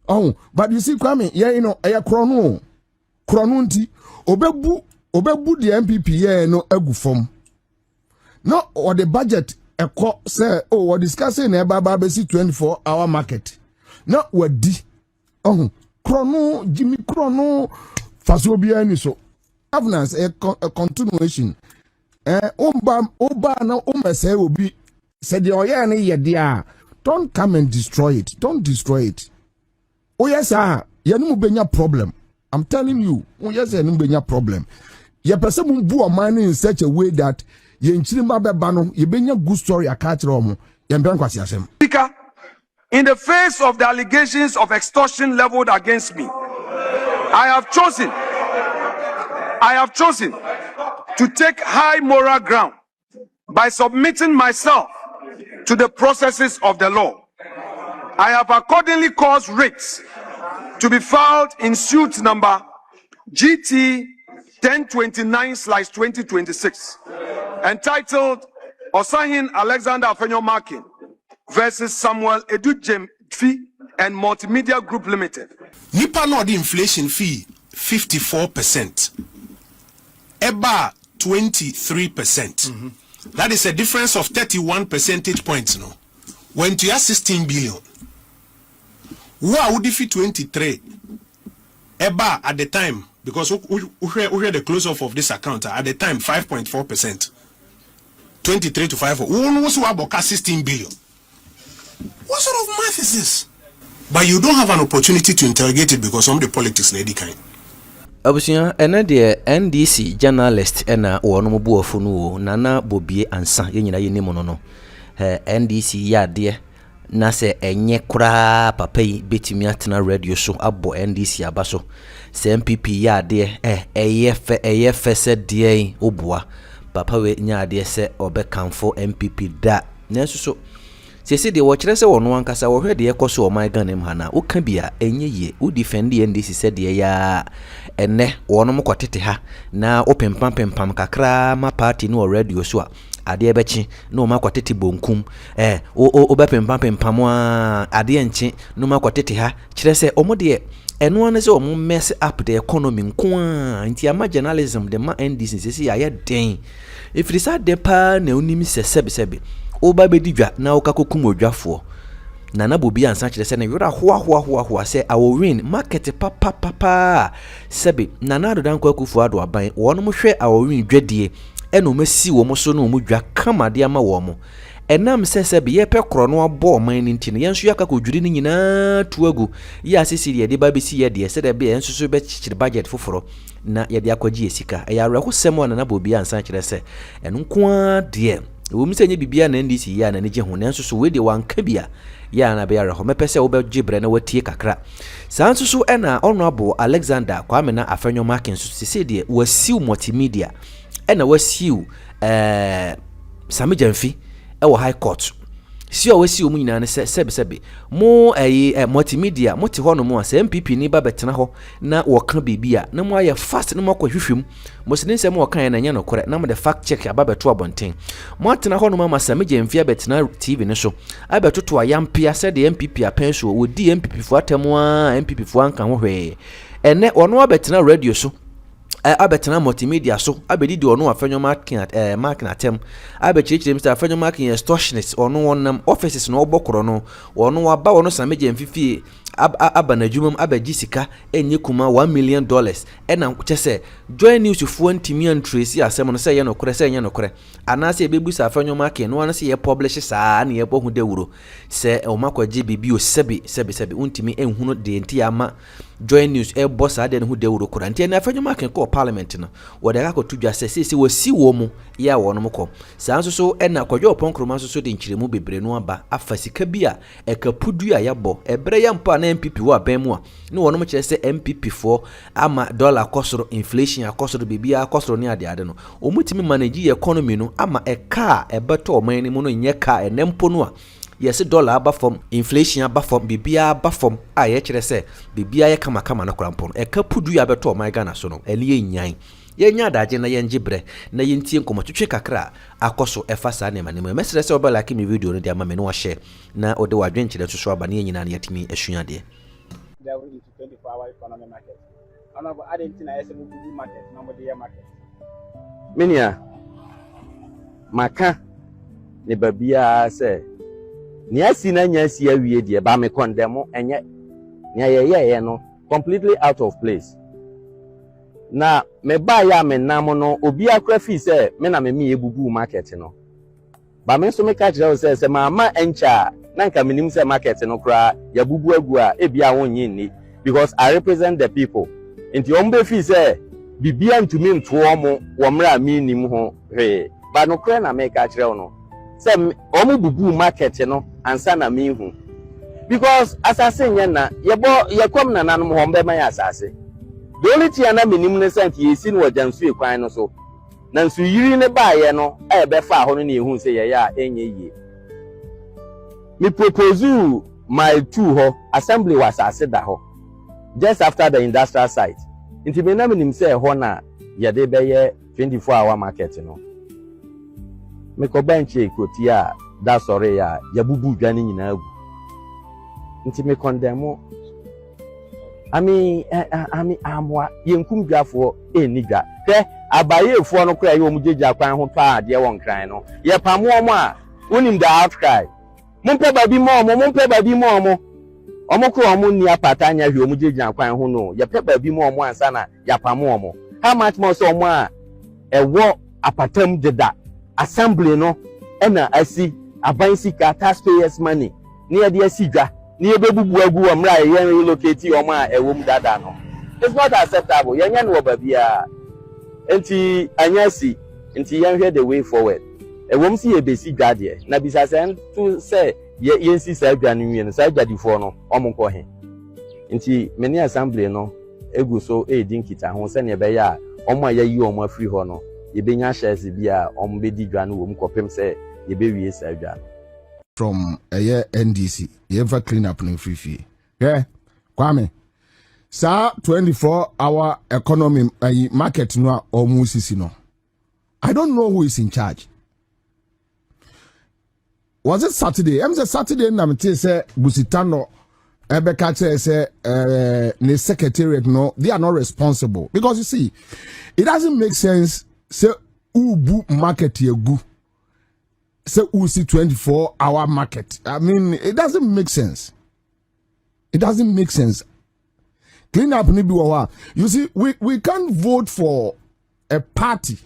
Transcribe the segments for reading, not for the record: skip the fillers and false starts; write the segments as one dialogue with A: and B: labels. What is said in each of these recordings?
A: Oh, but you see, Kwame, yeah, you know, a chrono nti, obebu the MPP, yeah, no, egu form. No, or the budget, a co say, oh, we're discussing a babasi 24-hour market. No, we're di. Oh, chrono, Jimmy chrono, Fasobia, and so. Governance, a continuation. Oba na say will be said the oyane ye don't come and destroy it. Don't destroy it. Oh yes, sir. Yanu benya problem. I'm telling you. Oh yes, yanu benya problem. Ye person bu a man in such a way that ye nchirima bebano ye benya good story a catch romo. Ye mben kwasi asem.
B: Speaker, in the face of the allegations of extortion leveled against me, I have chosen to take high moral ground by submitting myself to the processes of the law. I have accordingly caused writs to be filed in suit number GT 1029/2026, entitled Osahin Alexander Afenyo Markin versus Samuel Edu Gyamf and Multimedia Group Limited.
C: Nipa no the inflation fee 54%. Eba 23%. That is a difference of 31 percentage points. No, when to have 16 billion, who would defeat 23? Eba at the time, because we hear the close off of this account at the time 5.4%. 23 to 5. Who knows who about 16 billion? What sort of math is this? But you don't have an opportunity to interrogate it because some of the politics lady kind.
D: Abusia ena de NDC journalist ena wono mu buofu no nana bobie ansa yenyina ye nimo no NDC ya de na se enye kura papa yi betimi atena radio show abo NDC abaso se MPP ya de eyefe se de obua papa we nya de se obekanfo MPP da nanso so sese de wo kire se wono ankasa wo hwe de ekoso o my ganem hana wo ka bia enye ye wo defend NDC se de ya ene wono mo kwatete ha na opempam kakra ma party no radio so a ade ebechi no ma kwatete bonkum o bepempam a ade enchi no ma kwatete ha kire se omode eno ane se omo mess up the economy nko a nti ama journalism de ma NDC sese ya ye den ifrisa de pa na onimi se sebe oba bedidwa na okakokum odwafo nana bobi ansa kire se na yura hoa se awo win market papa sebe nana adodan kwakufu ado aban wono mo hwe awo win dwadie eno masi wo mo so no mo dwa kama de ama wo mo enam sebe ye pe kro no abo man ni ntine yenso yakakodwiri ni nyina tuagu ya asisi de ba besi ye de se de be yenso so be chichire budget foforo na ye de akwaji esika ya awrako semo nana bobi ansa kire se eno nko a de wo mi senye bibia na NDC ya na neje ho nanso so we de wanka bia ya na be yare ho mepese wo be gibre na watie kakra sanso so ena honorable Alexander Kwame na Afenyo Markin so sese de wasiu multimedia ena wasiu Samy Gyamf wo high court si o wasiu mu nyina ne sebe mo multimedia mo te ho no mo ase MPP ni ba betena ho na wo ka bibia na mo aye fast na mo kwahwehwem mo se nsem wo kan na nya no kore na mo de fact check ababeto abonten mo atena ho no ma Samy Gyamf abetena TV ne so abetoto ayampia se de MPP apenso wo di MPP fo atemu a MPP fo anka ho hwe ene ono abetena radio so abetena multimedia so abedi ono Afenyo Markin atem abechirichire Mr. Afenyo Markin extortionist ono wonam offices no obokoro no ono waba ono Samy Gyamf fie abanadwumam abagisika enye kuma $1 million ena chese join news fo ntimi antrace asem no se ye no kore se ye no kore anase ebebusa Afenyo Markin no anase ye publish saa na ye bohu dewuro se o makwaje bibi o sebe untimi enhunu de nti ama join news boss ade no hu dewuro kora nti na Afenyo Markin ko parliament no wo de akọ tudwa se wasi wo mu ya wo no mko saa nso so ena kwadwo ponkroma nso so de nkyiremu bebre no aba afasika bia ekapudu ya yabo ebre ya mpa na MPP wo aban mu a ne wo no mkire se MPP for ama dollar kosoro inflation akosoro bibia akosoro ne ade no omutimi manage economy no ama eka ebeto oman ni mu no nye ka enempo no a yes dollar aba from inflation aba from bibia aba from ye kire se bibia ye kama na krampo no ekapudu ya beto oman Ghana so no eliye nyan yenya daje na yenjibre na yentie nkomotwetwe kakra akoso efasa ne manemu mesere se obala like mi video no dia ma me no share na ode wadwenkyere so aba ne nyina na yatimi asuade
E: delve into 24-hour economy market. Honorable, I didn't think I said we market, nobody market.
F: Minia, Maka, ne babia say, near Sina, yes, ye, we dear, but me condemn, and yet, near no, completely out of place. Na me ba ya me nam no obi akrafi say me na me ebubu market no ba me so me ka kire say Mahama encha na nka menim say market no kra ya bubu agu a e bia wonye ni because I represent the people nti ombe fi say bibia ntumi nto omo wo mra me nim ho he ba no kra na me ka kire no say omo bubu market no ansa na me hu because asase nya na ye kom na nanom ho mbe ma ya asase. The only thing I mean is that you see what Gyamf equine no so. Nansu yiri ne ba ye no e be fa ho no na ehun say ye ya enye yi. Me propose my two ho assembly was aseda ho just after the industrial site. Inti me na menim say ho na ye de be ye 24-hour market no. Me ko bench ekoti a da sorry ya ya bubu dwane nyina agu. Inti me condemn amwa yenkum dwafo eniga hwe abayefo no kra ye omjeja kwan ho pa de won kran no ye pamo omo a wonim da outcry mumpe babi mo omo kro omo ni apata nya hwe omjeja kwan ho no ye pe babi mo omo ansa na ya pamo omo how much more so omo a ewo apatam deda assembly no ena asi abansika taxpayers money ni ye de asidwa ni ebebubu agu omra ye relocate omo a ewom dada no. It's not acceptable. Yenya no babia enti anyasi enti yenhwe the way forward. Ewom si ebesi dade na bisase to say yensi sa adwane nwie no sa adwadifo no omo ko he. Enti many assembly no egu so edi nkita ho se ne be ya omo ayi omo afri ho no ye benya shares bia omo be di dwane wo mkopem se ye be wie sa adwane.
A: From a year NDC, you ever clean up no free fee. Yeah, Kwame. Sa 24-hour economy market no almost no. I don't know who is in charge. Was it Saturday? I'm Saturday na mte say Busitano Ebeka say the secretariat no, they are not responsible because you see, it doesn't make sense say ubu market yegu. Say we see 24-hour market. I mean, it doesn't make sense. It doesn't make sense. Clean up nibi. You see, we can't vote for a party.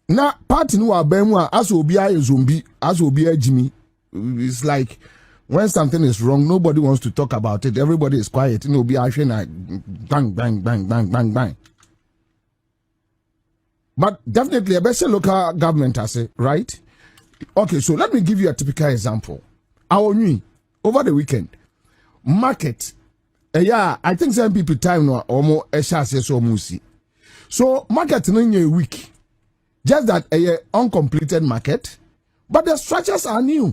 A: Now, party no abemwa as obi a zombie, as obi a Jimmy. It's like when something is wrong, nobody wants to talk about it. Everybody is quiet. You know, be actually like bang, bang, bang, bang, bang, bang. But definitely, a better local government, I say, right? Okay, so let me give you a typical example. Our new over the weekend market. Yeah, I think some people time no almost a chance so musi. So market in a week, just that a uncompleted market, but the structures are new.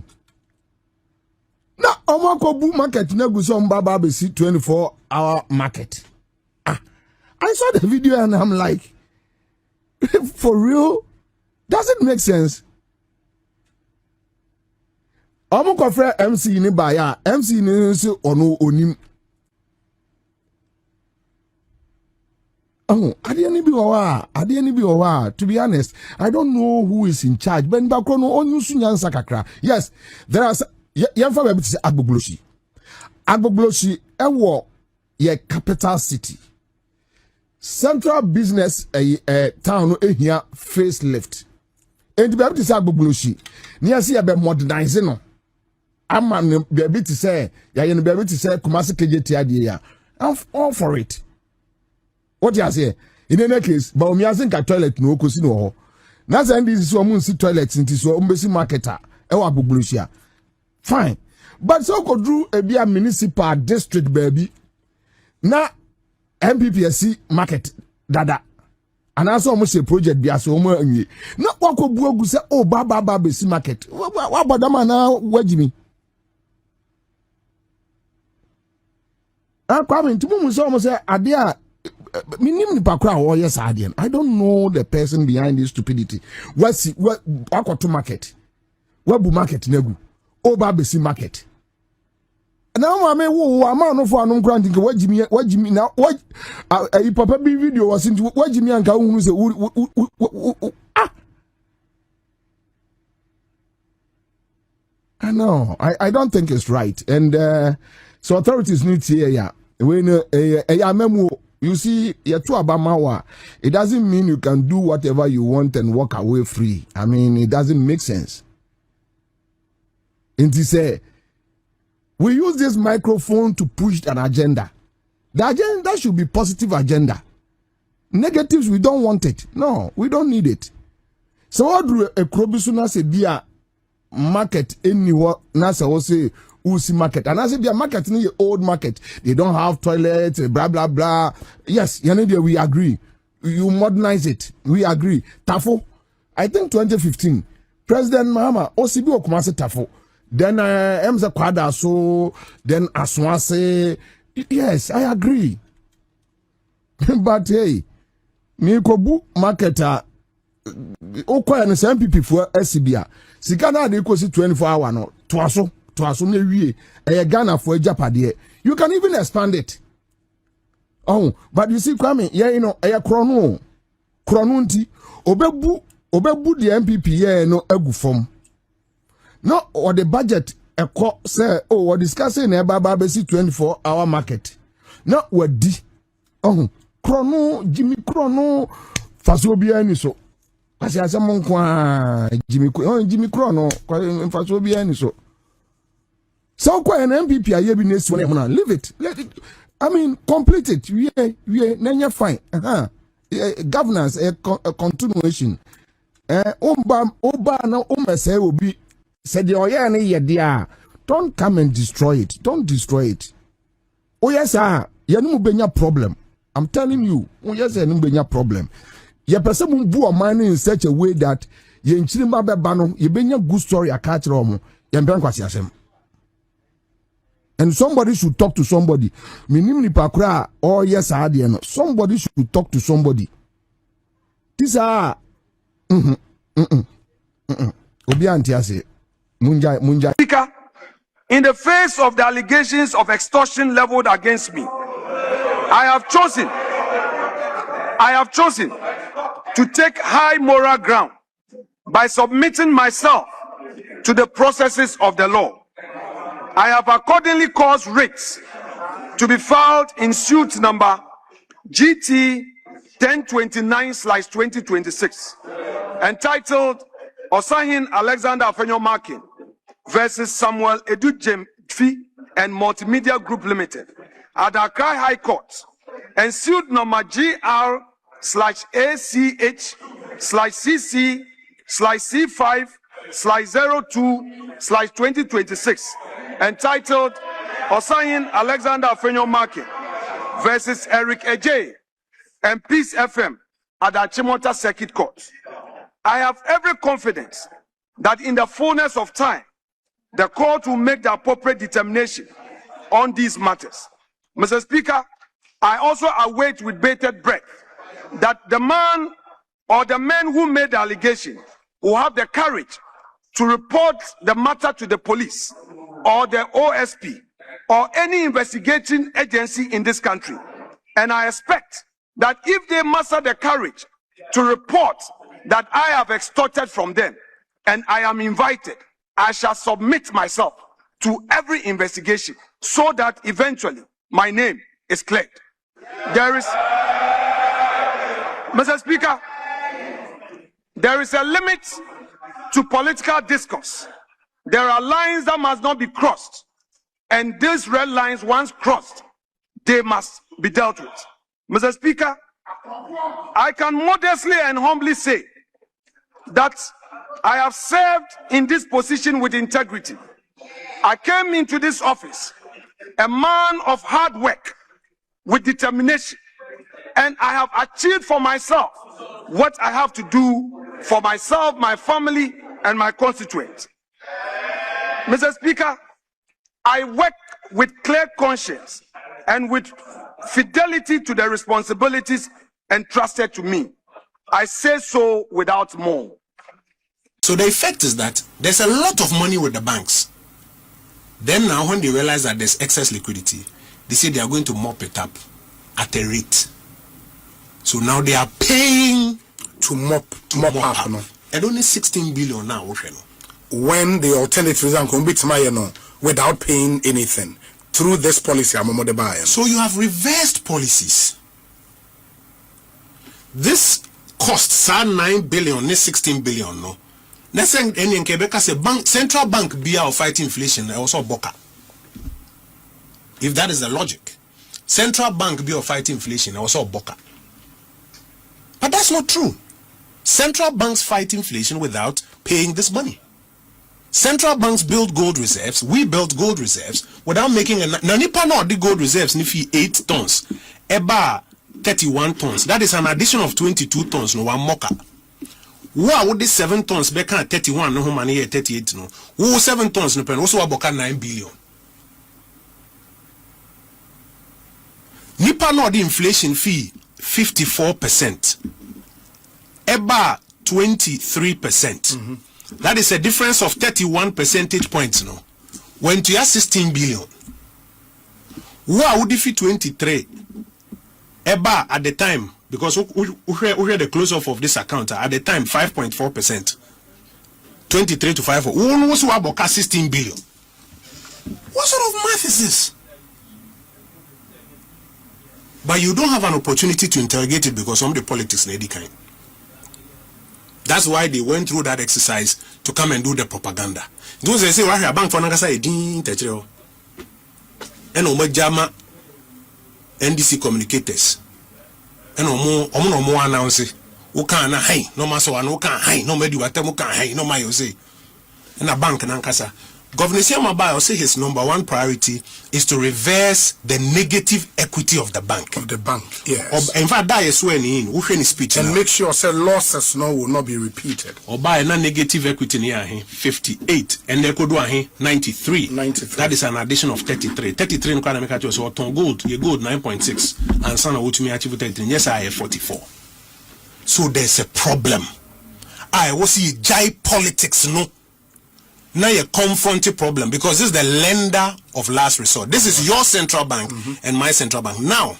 A: Now, Omako boom market nego some baba be 24-hour market. I saw the video and I'm like, for real, does it make sense? Omo kofre MC ni baya MC ni so ono onim. Oh, ade ni bi wa. To be honest, I don't know who is in charge. Ben bakro no onyu sunyansa kakra. Yes, there are yemfa be say agbogloshi. Agbogloshi ewo ye capital city. Central business town no ehia facelift. And be able to say agbogloshi. Ni asi be modernize no. I'm be able to say, yeah, you be able to say, Kumasi KJT idea. I'm all for it. What you say? In any case, but me asking a toilet no kosi no ho. Na say NDC so mun si toilet nti so mbesi marketer e wa buglusia. Fine. But so go do a be a municipal district baby. Na MPPSC market dada. And also almost a project be as omo anwie. Na wako buogu say oh baba besi market. What about man na wajimi? Kwame ntimu so almost say adia minim ni pakra wo yes adien. I don't know the person behind this stupidity. What to market? What bu market negu? Oh baba besi market. Now, I mean, who am I no for an granting? What Jimmy now? What a papa be video was into what Jimmy and Kaun say, I know, I don't think it's right. And so authorities need to hear ya. When a memo, you see, you're too abamawa. It doesn't mean you can do whatever you want and walk away free. I mean, it doesn't make sense. And he say, we use this microphone to push an agenda. The agenda should be positive agenda. Negatives, we don't want it. No, we don't need it. So what do a krobisuna say be a market anywhere? Nasa will say Usi market. And I say be a market in the old market. They don't have toilets, blah blah blah. Yes, we agree. You modernize it. We agree. Tafo. I think 2015, President Mahama Osibi Okumase Tafo. Then Emza Kwada so then Aswase. Yes, I agree. But hey, me kobu marketer okwa na MPP for SCBA. Sika na dey kosi 24 hour no. Twaso ne wie. Ghana for Japade. You can even expand it. Oh, but you see Kwame, krono nti obebu the MPP no egu form. No, or the budget say, oh, we're discussing about 24-hour market. No, we're Jimmy Chrono, Fasobia ni so. Kasi asamon kwa Jimmy Chrono, Fasobia ni so. So kwa an MPP aye bi next one, leave it. Let it. I mean, complete it. We nanya fine. Governance, a continuation. Oba na umese obi. Said don't come and destroy it. Don't destroy it. Oh yes, sir. Benya problem. I'm telling you. Oh yes, benya problem. Ye person bu mind in such a way that ye nchirima bebano ye benya good story a catch romo. Ye kwasi asem. And somebody should talk to somebody. Minim ni pakra. Oh yes, sir. Somebody should talk to somebody. These are. Obi antiase. Munja.
B: Speaker, in the face of the allegations of extortion leveled against me, I have chosen to take high moral ground by submitting myself to the processes of the law. I have accordingly caused writs to be filed in suit number GT 1029/2026, entitled Osahin Alexander Afenyo Markin versus Samuel Edu Gyamf and Multimedia Group Limited at the Accra High Court, and suit number GR/AC/CC/C5/02/2026, entitled Osahin Alexander Afenyo Markin versus Eric Ejay and Peace FM at the Chimota Circuit Court. I have every confidence that in the fullness of time, the court will make the appropriate determination on these matters. Mr. Speaker, I also await with bated breath that the man or the men who made the allegation will have the courage to report the matter to the police or the OSP or any investigating agency in this country. And I expect that if they muster the courage to report that I have extorted from them and I am invited, I shall submit myself to every investigation so that eventually my name is cleared. Mr. Speaker, there is a limit to political discourse. There are lines that must not be crossed, and these red lines, once crossed, they must be dealt with. Mr. Speaker, I can modestly and humbly say that I have served in this position with integrity. I came into this office a man of hard work with determination, and I have achieved for myself what I have to do for myself, my family, and my constituents. Mr. Speaker, I work with clear conscience and with fidelity to the responsibilities entrusted to me. I say so without more.
C: So the effect is that there's a lot of money with the banks. Then now when they realize that there's excess liquidity, they say they are going to mop it up at a rate. So now they are paying
G: to mop up. No?
C: And only 16 billion now.
G: When the alternatives are going to without paying anything through this policy,
C: so you have reversed policies. This costs 9 billion, 16 billion. No, let's say any Quebec say bank, central bank be out fighting inflation. Also boka. If that is the logic, central bank be out fighting inflation. Also boka. But that's not true. Central banks fight inflation without paying this money. Central banks build gold reserves. We built gold reserves without making a nanipa no the gold reserves nifi 8 tons. Eba 31 tons. That is an addition of 22 tons no one moka. Who would this 7 tons beka 31 no money here 38 no. Who 7 tons no pen also aboka 9 billion. Nipa no the inflation fee 54%. Eba 23%. That is a difference of 31 percentage points no. When to 16 billion. Who would defeat 23? Eba at the time, because we hear the close off of this account at the time 5.4%. 23 to 5. Who was about 16 billion? What sort of math is this? But you don't have an opportunity to interrogate it because some of the politics lady kind. That's why they went through that exercise to come and do the propaganda. Those they say, "Why a bank for Nagasa edin techero?" And Jama NDC communicators. And omo announce, "Who can high? No maso one who can high. No medi watemu can high. No my you say." And a bank nankasa. Governor Samy say his number one priority is to reverse the negative equity of the bank.
G: Yes.
C: In fact, that is when in speech
G: and make sure losses will not be repeated.
C: Or buy a negative equity near 58 and they could do 93. That is an addition of 33. 33 in Kwanameka so gold, you gold 9.6 and son of which me achieve 33. Yes, I have 44. So there's a problem. I will see jai politics no. Now a confronting problem because this is the lender of last resort. This is your central bank and my central bank. Now,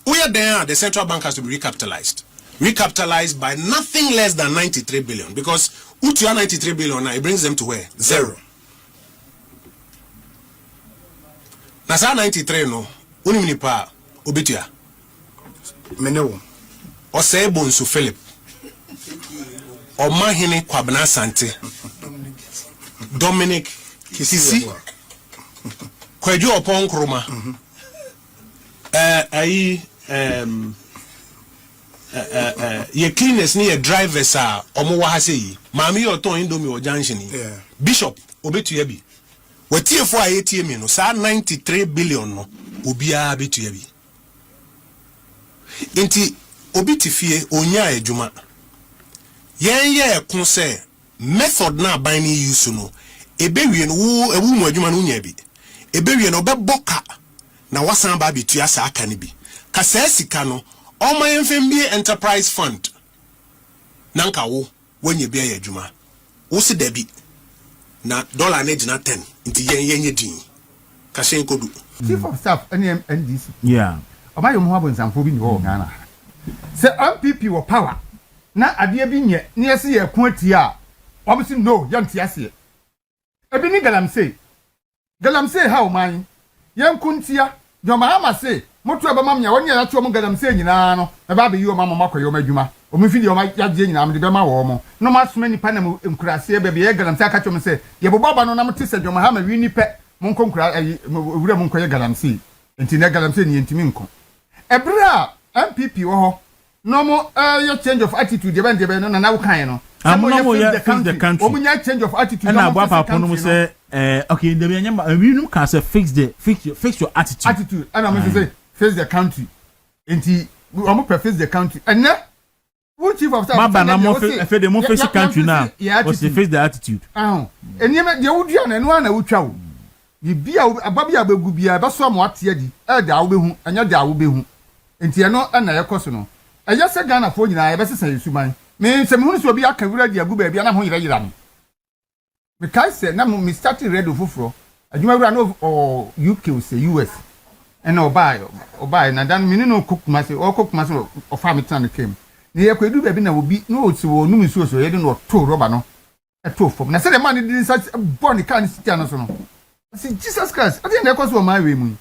C: we are there. The central bank has to be recapitalized. Recapitalized by nothing less than 93 billion because Utia 93 billion now it brings them to where? Zero. Nasa 93 no. Uniminipa Obitia.
G: Menewo.
C: Ose Bonsu Philip. Omahini Kwabna Sante. Dominic Kisisi Kwejo Opon Kroma ye cleaners ni ye drivers are omo wa hase yi maami yo ton indomie o junction Bishop obetuye bi watie fo ayetie mi no sa 93 billion no obia betuye bi inti obitifie onya adwuma yen ye kun se method na ban ni use no ebewie no wo ewu mu adwuma no nya bi ebewie no obeboka na wasan ba betua sa aka ne bi ka sa sika no oma yemfembie enterprise fund nanka wo wanye bia ya adwuma wo se da bi na dollar na gina 10 nti yenye din ka sen kodu
H: chief of staff NDC yeah oma yom ho abonsamfo bi ni ho Ghana se MPP wo power na ade bi nye ne yesi ye ko atia obviously no yanti ase ebi ni galamse ha o man yankuntia jo Mahama say moto eba mam nya woni ya to mo galamse nyina no e ba be yi o mam makoyo madwuma o mi fidi o ma yaje nyina am de be ma wo mo no ma soma nipa na mo nkurase be be ye galamse aka chom say ye boba no na mo tese jo Mahama wi ni pe mo nkonkura wura mo nkoye galamse enti na galamse ni entimi nko ebra MPP wo ho no mo your change of attitude de be no na wo kan no the country. Omunya change of attitude.
I: And now, Papa, no say, okay, the we can say fix your attitude.
H: Attitude. And I'm say face the country. Enti, we almost face the country. And now, what chief of staff?
I: Maba na mo face the mo face the country now. What's the face the attitude?
H: And you would and one I would chow. You be a baby abu be a basso what yedi. Da will be who and your da will be who. Enti no and I cosono. I just said Ghana for you. I better say you man. Me se me so bi aka wura dia gu ba bia na ho yira yira me kai se na me start ready foforo adwuma wura no o UK o say US and obai na dan me no kokuma se o kokuma se o fa me tan kem ne ye kwedu ba bi na obi no o ti wo num nsuo so ye de no to rubber no e to fom na say the man did such born can sit no so no say Jesus Christ ade na ekoso o ma we mu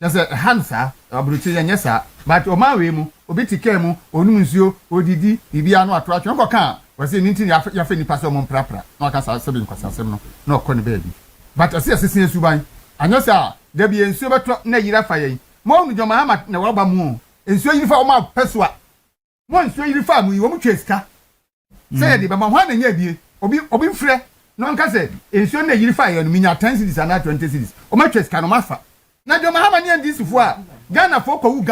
H: just a hansa abruchi ya nyesa but o ma we mu obi tike mu onum nsuo odidi bibia no ato atwe nkoka wase ninti ya fe nipa so mo mprapra na aka sa sebe nkwasa sem no na okọ ne baby but asi asese suban anyasa da bi nsuo beto na yira fa yen mo nu Mahama na waba mu nsuo yiri fa o ma pesua mo nsuo yiri fa mu yi wo mu tweska say de ba ma hwa na nya bie obi mfrɛ no nka sɛ nsuo na yiri fa yen no minya 10 cities and 20 cities o ma tweska no mafa na Mahama ni NDC fo a Ghana fo ko wu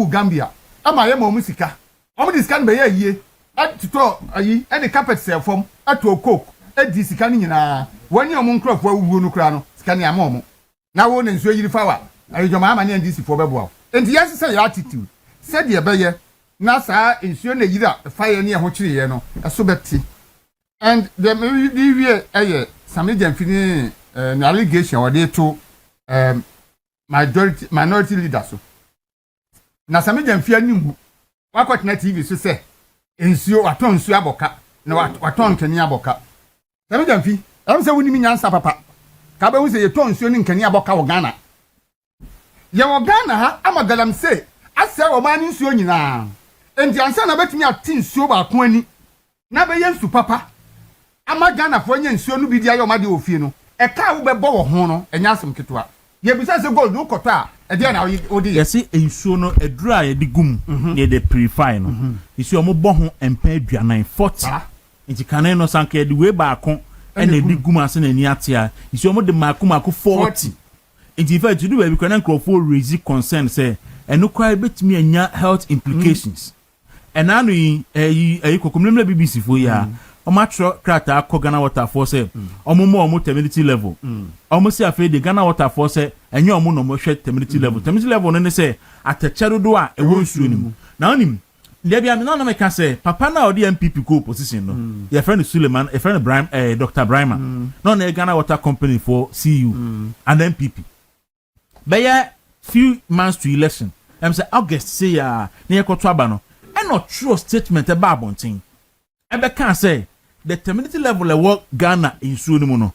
H: Gambia ama ye mo mu sika o mu diskan be ye yie atito ayi e de carpet sell form ato coke e di sika ni nyina wani o mu nkrofo awuo no kra no sika ni ama o mu na wo ne nsuo yiri fa wa ayi Mahama ni NDC fo beboa enti yes say your attitude said ye be ye na saa nsuo na yiri a fa ye ne ho kire ye no eso beti and the we eye Samy Gyamf ni an allegation or they to minority leaders so na Samy Gyamf animu wakot na TV so say ensuo aton nsuo aboka na waton nkani aboka Samy Gyamf am say woni mi nyansa papa ka ba hu say yeton nsuo ni nkani aboka wo Ghana ye wo Ghana ha amagalam say asa wo man nsuo nyina enti ansa na betumi atin nsuo ba ko ani na be yensu papa ama Ghana fo nya nsuo no bi dia yo ma de ofie no e ka wo be bo wo ho no enya asem ketwa ye bisa se gold wo kota a e dia na odi
I: yesi ensuo no edura ye de gum ye de purify no isi o mo bo ho empa aduanan 40 nti kanen no sanka ye de we ba ko e na de gum ase na ni atia isi o mo de mako 40 nti fa to do we bi for raise concern say eno kwa betimi anya health implications enanu yi kokomlemle BBC fo ya omatro krata akọ Ghana Waterfall say omo terminity level omo si afi de Ghana Waterfall say enye omo no mo hwe terminity level no ne say atechero do a ewo nsuo ni mu na onim le bia me na me ka say papa na odi MPP ko position no your friend Suleiman a friend Dr. Brahma no na Ghana Water Company for CU and MPP by few months to election say August say ya na yekoto aba no e no true statement e ba abontin e be kan say the terminity level e work Ghana in suo mu no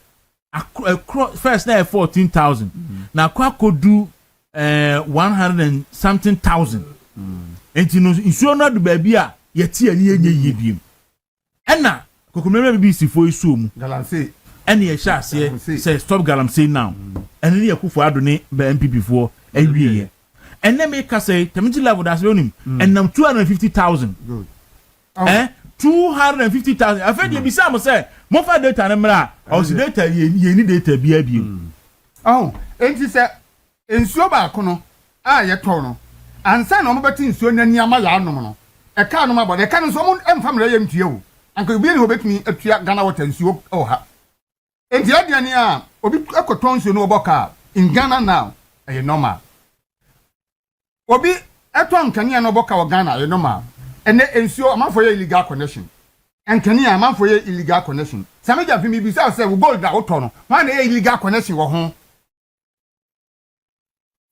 I: first na 14,000 na kwa do 100 and something thousand enti no insuo no do ba bia yeti ani enye yie biem ena kokomere BBC fo isu mu
H: galamsey
I: ene ye sha say stop galamsey now ene ne yakufo ado ne ba MPP fo awie ene me ka say terminity level that's onim enam 250,000 good 250,000 afedi bisa mo say mo fa data na mra o si data ye ni data bia biem
H: enti say ensuo ba ko no a ye to no ansa na mo beti nsuo nani ama ya anom no e ka no mabode e ka no so mo emfa mra ye mtue wo anka bi ni ho betumi atua Ghana Water nsuo ha enti adiane a obi ekoto nsuo no oboka in Ghana now e normal obi eto nkania no oboka wo Ghana e normal ene ensuo amanfo ye illegal connection enkania amanfo ye illegal connection Samy Gyamf mi bi say gold da wo to no man ye illegal connection wo ho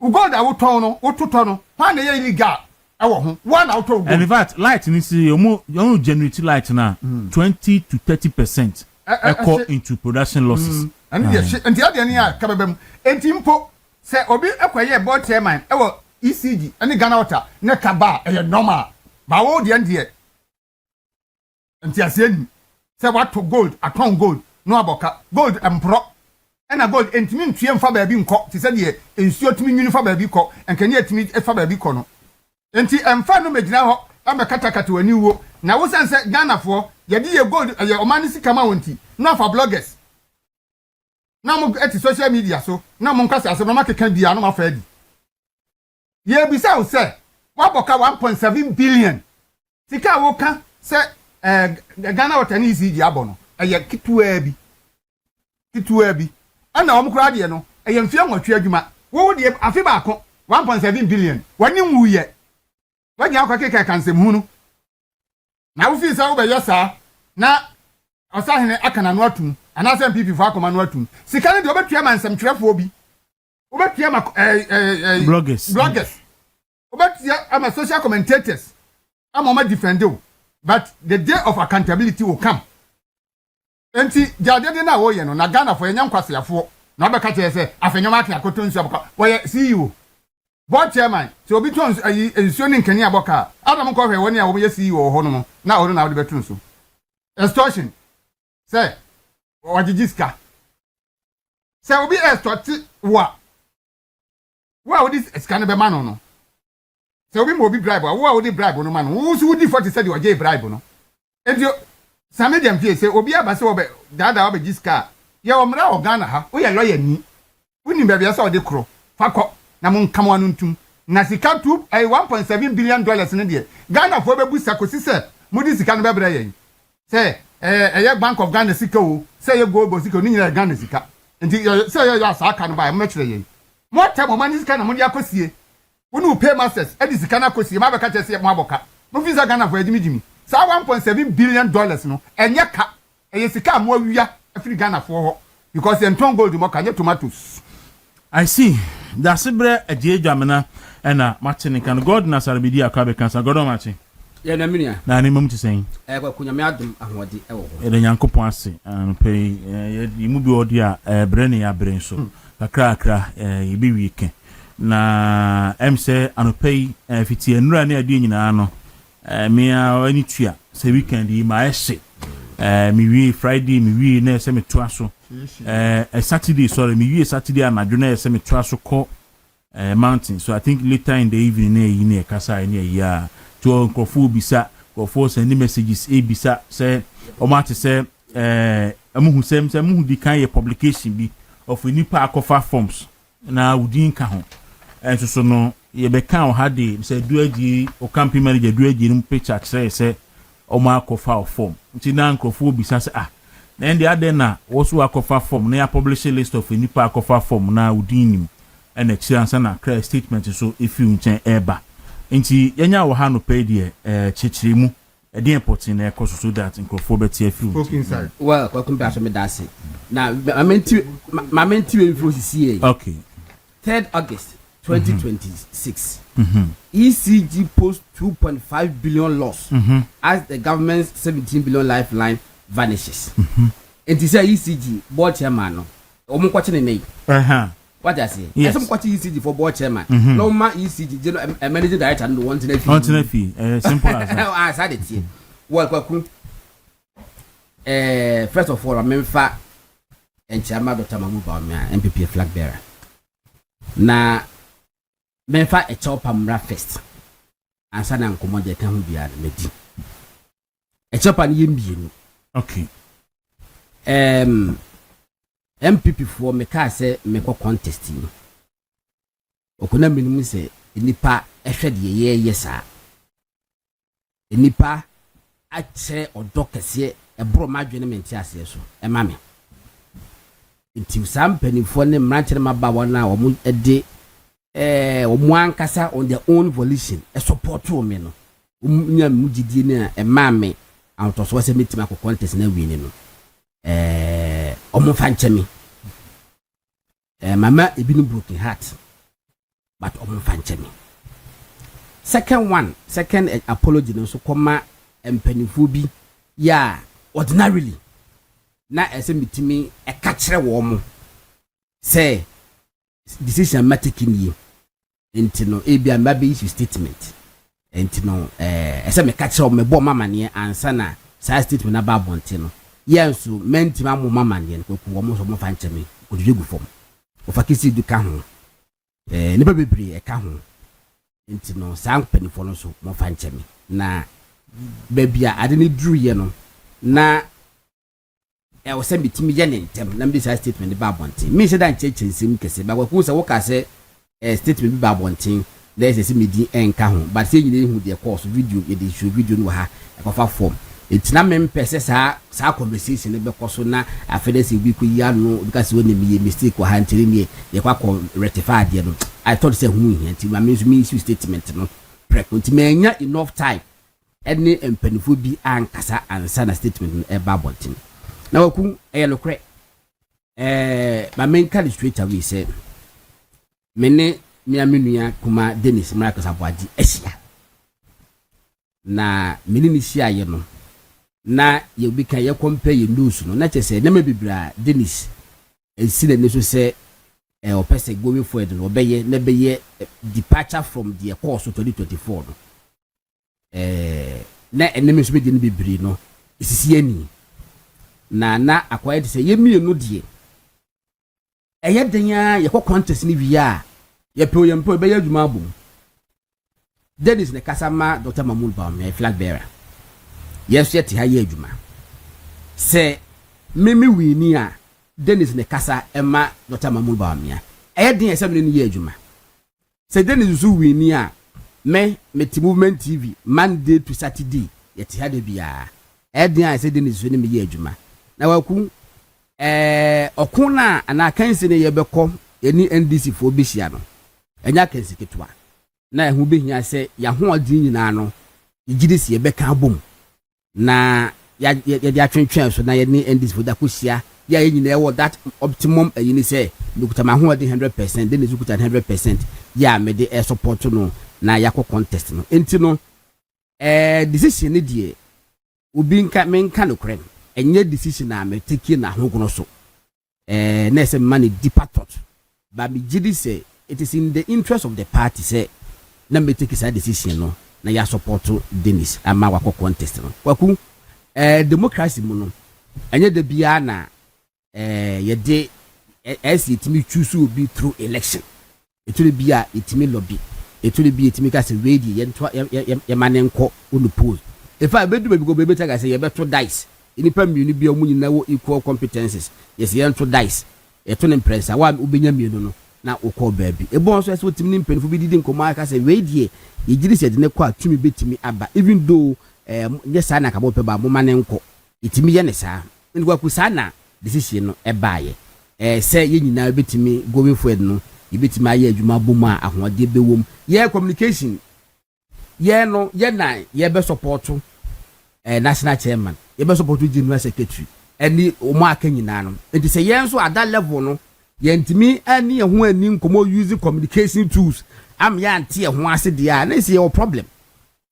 H: gold da wo to no wo to no man ye illegal e wo ho one out of
I: and in fact light ni see you generate light na 20 to 30% echo into production losses
H: and the other ni a kababam entimpo say obi ekwaye board chairman e wo ECG and Ghana Water na kaba e normal ba wo de ande enti aseni say what to gold aton gold no aboka gold empro na gold entimi ntue mfa ba bi nko ti say de ensuo timi nwini fa ba bi ko enkani atimi fa ba bi ko no enti emfa no megina ho amekatakata wani wo na wo san say Ghana fo ye de ye gold ye omani sika ma wonti no for bloggers na mo eti social media so na mo nkasa asem na makeka bia no mafa adi ye bisa wo say waboka 1.7 billion sika wo ka say Ghana Water ni ECG abono eye kituwa bi ana wo mkura de no eye mfia nwatwe adwuma wo de afi ba ko 1.7 billion wani nwuye wani akwa keka kansem hunu na wo fi sa wo be yesa na Osahene akana no atum anasem MPP for akoma no atum sika ne de obetua mansam twerefo bi obetua ma
I: bloggers
H: obetua ama social commentators ama ma defend o but the day of accountability will come enti jade na wo ye no na Ghana for enya nkwasiafo na obeka che se Afenyo market akoto nsu abaka wo ye CEO board chairman so obi tons ensuo ni nkani aboka adam ko hwe woni a wo ye CEO ho no na wo na wo de betu nso extortion say wajijiska say obi extort wa wo this scan be man no say obi mo obi bribe wo wo di bribe no man wo so di 40 say di oje bribe no enti Samy Gyamf say obi aba say obe dada obe jiska ye omra ogana ha wo ye lawyer ni woni be bia say ode kro fakọ na mon kamwa no ntum na sika 1.7 billion dollars ne de Ghana fo be bu sakosi say mudi sika no be bra yen say Bank of Ghana sika o say ye go sika ni nyina Ghana sika nti say ye asa aka no ba mo kire yen mo ta mo mani sika na mo di akosie wonu pay masters e di sika na akosie ma be ka tese mo aboka mo visa Ghana for adimi sa 1.7 billion dollars no enye ka eye sika mo awia afri Ghana for ho because enton gold mo ka nye tomatoes.
I: I see that's bre agye dwamena na Martin kan God na sarabidi akabe kansa God o Martin
E: ya na minia
I: na ni mamu tisen
E: kwa kunyame adum ahode e wo ho
I: e da Nyankopon ase pay ye mu bi odi a bre ne ya bre nso kakra ibi wike na say anopay fiti enura ne ade nyina no me ani tua se weekend yi ma ehye mi wi Friday mi wi na se me toa so Saturday sorry mi wi Saturday anadwo na se me toa so ko mountain so I think later in the evening na yi na kasa ni ya to nkrofo bisa nkrofo send messages bisa say o ma te say amuhu sem mu di kan ye publication bi of nipa akofa forms na udin ka ho enso so no ye be kan o hade say duaji o campaign manager duaji no picture say o ma akofa form nti na nkrofo bisa say na ndi ade na wo so akofa form na ya publish list of nipa akofa form na udin nim and experience na clear statement so if you nchen eba nti yenya wo ha no pay de chichirimu e dey important na ekoso so that nkrofo beti afi
E: well welcome back to me dance na mamenti we fro sisi
I: okay
E: 3rd August 2026 ECG post 2.5 billion loss as the government's 17 billion lifeline vanishes and this ECG board chairman no omo kwache ne nei what I say yes. Some kwache ECG for board chairman no ma ECG general managing director no want na
I: fee simple as that
E: I said it here well kwaku first of all memfa enchama Dr. Mahama Bawumia MPP flag bearer na memfa e chopa mra first ansa na nkomo de ka hu bia na medi e chopa ni yembienu
I: okay
E: MPP for me ka say me ko contest ni okuna minimum say nipa ehwede ye yesa nipa a che odokese ebro madwene menti ase so e ma me nti sampanifo ne mranche ma ba wona o mu de o mu ankasa on their own volition e support o me no nya mu gidie ne e ma me anto so se metima ko contest na wi ni no o mu fanche me mama ebinu broken heart but o mu fanche me second apology no so koma empanifo bi ya ordinarily na ese mitimi e ka kire wo mo say decision making you intino ebia mabe issue statement intino ese me ka kire wo me bo mama ne ansa na sa statement na ba bonte no yenso mentima mo mama ne ko wo mo so mo fa ncheme ko dwegu fom o fa kisi du ka ho ne ba bebre e ka ho intino sa mpanifo no so mo fa ncheme na babia ade ne duru ye no na e wo se bitimi ye ne ntem na mbi sa statement ba bonte mi se dan chechensim kese ba ko se wo ka se statement bi ba bonte there is a medi enka ho but say nyine hu de course video ye de show video no ha e ko fa form etina mem pese sa conversation ne be ko so na afede se bi ko ya no because we ne mi mistake wa ha ntiri ne ye kwa ko rectify de no I thought say hu hi enti ma me issue statement no prep enti me enya enough time any empanifo bi ankasa ansa na statement no e ba bonte na waku no kre my main card straight away say mene mi amenua kuma Dennis Miracle Abwaji ehia na mene ni hia ye no na ye bi kan ye compare ye news no na chese na mebibra Dennis ensile ne so say opese going forward no obeye na beye departure from the course 2024 no na eneme so be de bibiri no isisi ani na akwaye de say ye mienu de eye denya ye contest ni via ye pe oyempo be ye adwuma abom Dennis ne kasama Dr. Mahmoud Bawumia flag bearer yes yet ha ye adwuma say meme wini a Dennis ne kasa ema Dr. Mahmoud Bawumia eye den ye semne ni ye adwuma say Dennis zu wini a me movement TV Monday to Saturday yet ha de bia eye den a say Dennis zu ne me ye adwuma na waku okuna ana kanse ne ye bekọ eni NDC fo bihia no enya kanse ketwa na ehu behia se ya ho odin nyina no yigidi se ye beka abom na ya atwentwen so na ye ni NDC fo da kosia ya ye nyina e that optimum yini se nukuta ma ho odin 100% then nukuta 100% ya me de support no na ya contest no enti no decision ne die obi nka menka no krem enye decision na me take na hogono so na se man deeper thought but me gidi say it is in the interest of the party say na me take that decision no na ya support Dennis ama wa contest no waku democracy mu no enye de bia na ye de itimi choose obi through election etule bia itimi lobby etule bia itimi ka say ready ye manenko on pose if I be do be go be take say ye beto dice inipa mienu bia mu nyina wo equal competencies yes ye nto dice eto ne prensa wa obenya mienu no na ukọ baabi ebon so ese otimi mpenfo bi didi nkoma aka say we die ye giri se de ne kwa tumi betimi aba even though yes na ka bo pe ba mo manenko itimi ye ne saa ndwa ku saa na decision no ebaaye say ye nyina betimi going forward no ye betimi aye adwuma bom a ahode bewom ye communication ye no ye na ye be support national chairman ye be support general secretary eni omo aka nyina no enti say ye nso at that level no ye ntimi ani ho ani nkomo using communication tools am ya ante ho ase dia na say your problem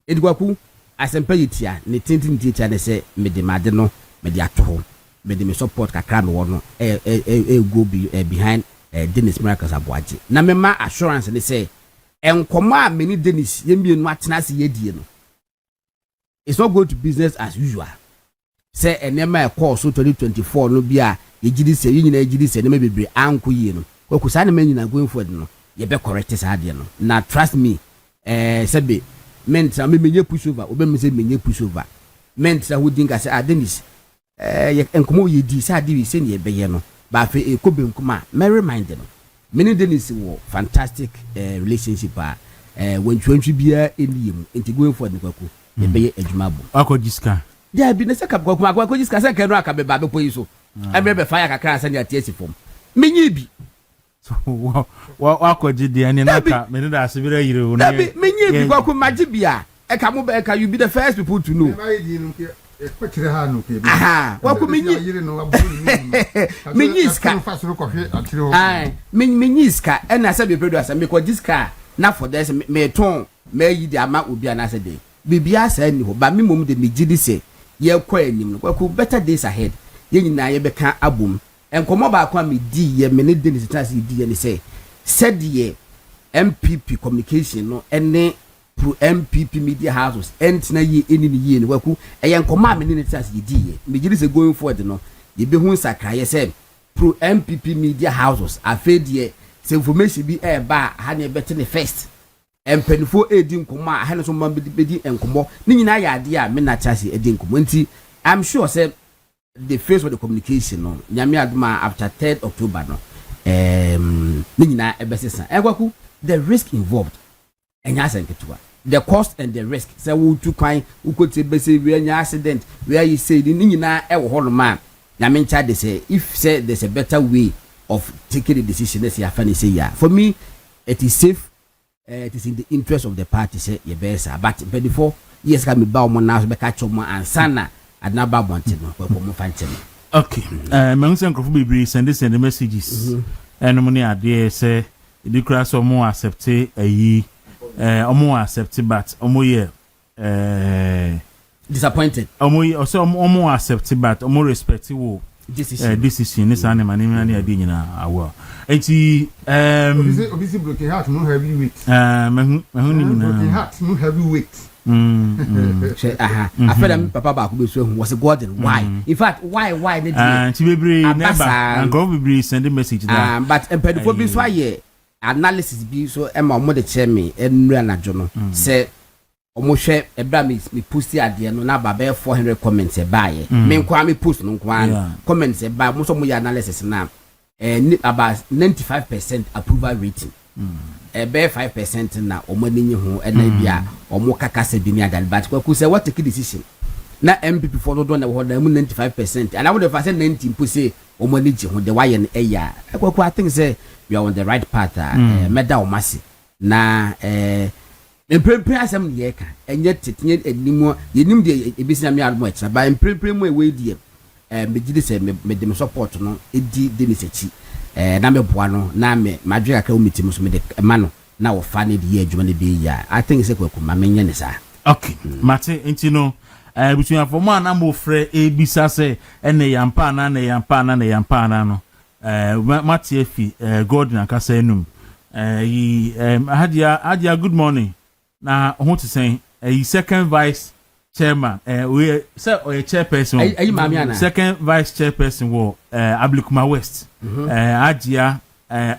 E: edikwaku asempa yitia ne tintin teacher ne say me de made no me de ato ho me de me support kakra no no go behind Dennis Miracle Abwaji na me ma assurance ne say enkomo a meni Dennis ye mienu atena se ye die no it's not going to business as usual say enema course 2024 no bia ye gidi se nyina ye gidi se enema bebre anko yie no kwaku sa na manyina going forward no ye be correct sa ade no na trust me sebe mentra me menye push over obem se menye push over mentra hodinga se Dennis ye enkomo ye di sa ade wi se ne ye beye no ba fe ekobe nkoma me remind no many Dennis wo fantastic relationship when twenty bia eniyem enti going forward kwaku ye beye adwuma bo
I: akojiska
E: dia bi ne se kap kwaku akojiska se kanu aka be ba be poyi so ebrebe fire kakra asa nya tiesi fom menyi bi
I: so wa koji dia ni naka me da asibira yire wo
E: na menyi bi kwaku magi bia e ka mo be ka you be the first people to know aha waku menyiska menyiska ena se be pedo asa me ko jiska na for this me ton me yi di ama obi ana se de bibia sa ni ho ba me mom de me gidi se ye kwa anim no kwaku better days ahead ye nyina ye beka abom enkomo ba kwa me di ye me ne Dennis trans di ye ne say said ye MPP communication no ene pro MPP media houses entina ye eni ni ye ne kwaku eye enkomo a me ne trans di ye me gidi se going forward no ye be hu sakra ye say pro MPP media houses afedie se information bi ba ha ne bete ne first empenfo edi nkomo a ha ne so man bedi enkomo ni nyina ya ade a me na trans edi nkomo nti I'm sure say the face of the communication no nyame aduma after 3rd October no ni nyina ebesesa ekwaku the risk involved enya asenketua the cost and the risk say wo tu kwan ukote bese we anya accident where you say ni nyina e wo ho no ma nyame ncha de say if say there's a better way of taking the decision let's say afani say yeah for me it is safe it is in the interest of the party say ye besa but before yes ka me ba o mo na so be ka chomo ansana adnaba bonte no ko mo fanche
I: Okay. Me say nkrofo be send the messages. And money ade say the class omo accept ayi omo accept but omo ye
E: disappointed.
I: Omo accept but omo respect wo decision this animal na ade nyina awo. Enti
H: obisi broken heart no heavy weight.
I: Me
H: broken heart no heavy weight.
E: After papa back was a Gordon. Why? In fact, why did
I: you send a message there?
E: But for this why analysis be so Emma more the chair me and Rana Jono say almost share a brammy me pussy at the end of 400 comments a buy. Men kwame post no comments a buy most of my analysis now and about 95% approval rating. Bare 5% na omani ho na bia omo kakase bi ni adan but kwaku say what take decision na MPP for do na ho na 95% and I would have said 90 pu say omani ji ho the why na eya kwaku I think say we are on the right path meda o masi na emprempren asem ne yeka enye tetenye animu yenim de ebisi na me admo echa ba emprempren mu ewe die me gidi say me dem support no edi de ni sechi na me boa no na me madwe aka umiti muso me de ma no na wo fa ne de adwuma ne be ya I think say kwaku ma menye ne sa.
I: Okay mate enti no between for man na mo frɛ ebisa say ene yampa na no mate afi god na kasa enum hadia good morning na ho to say second vice chairman we say chairperson second vice chairperson wo Ablikuma West Adia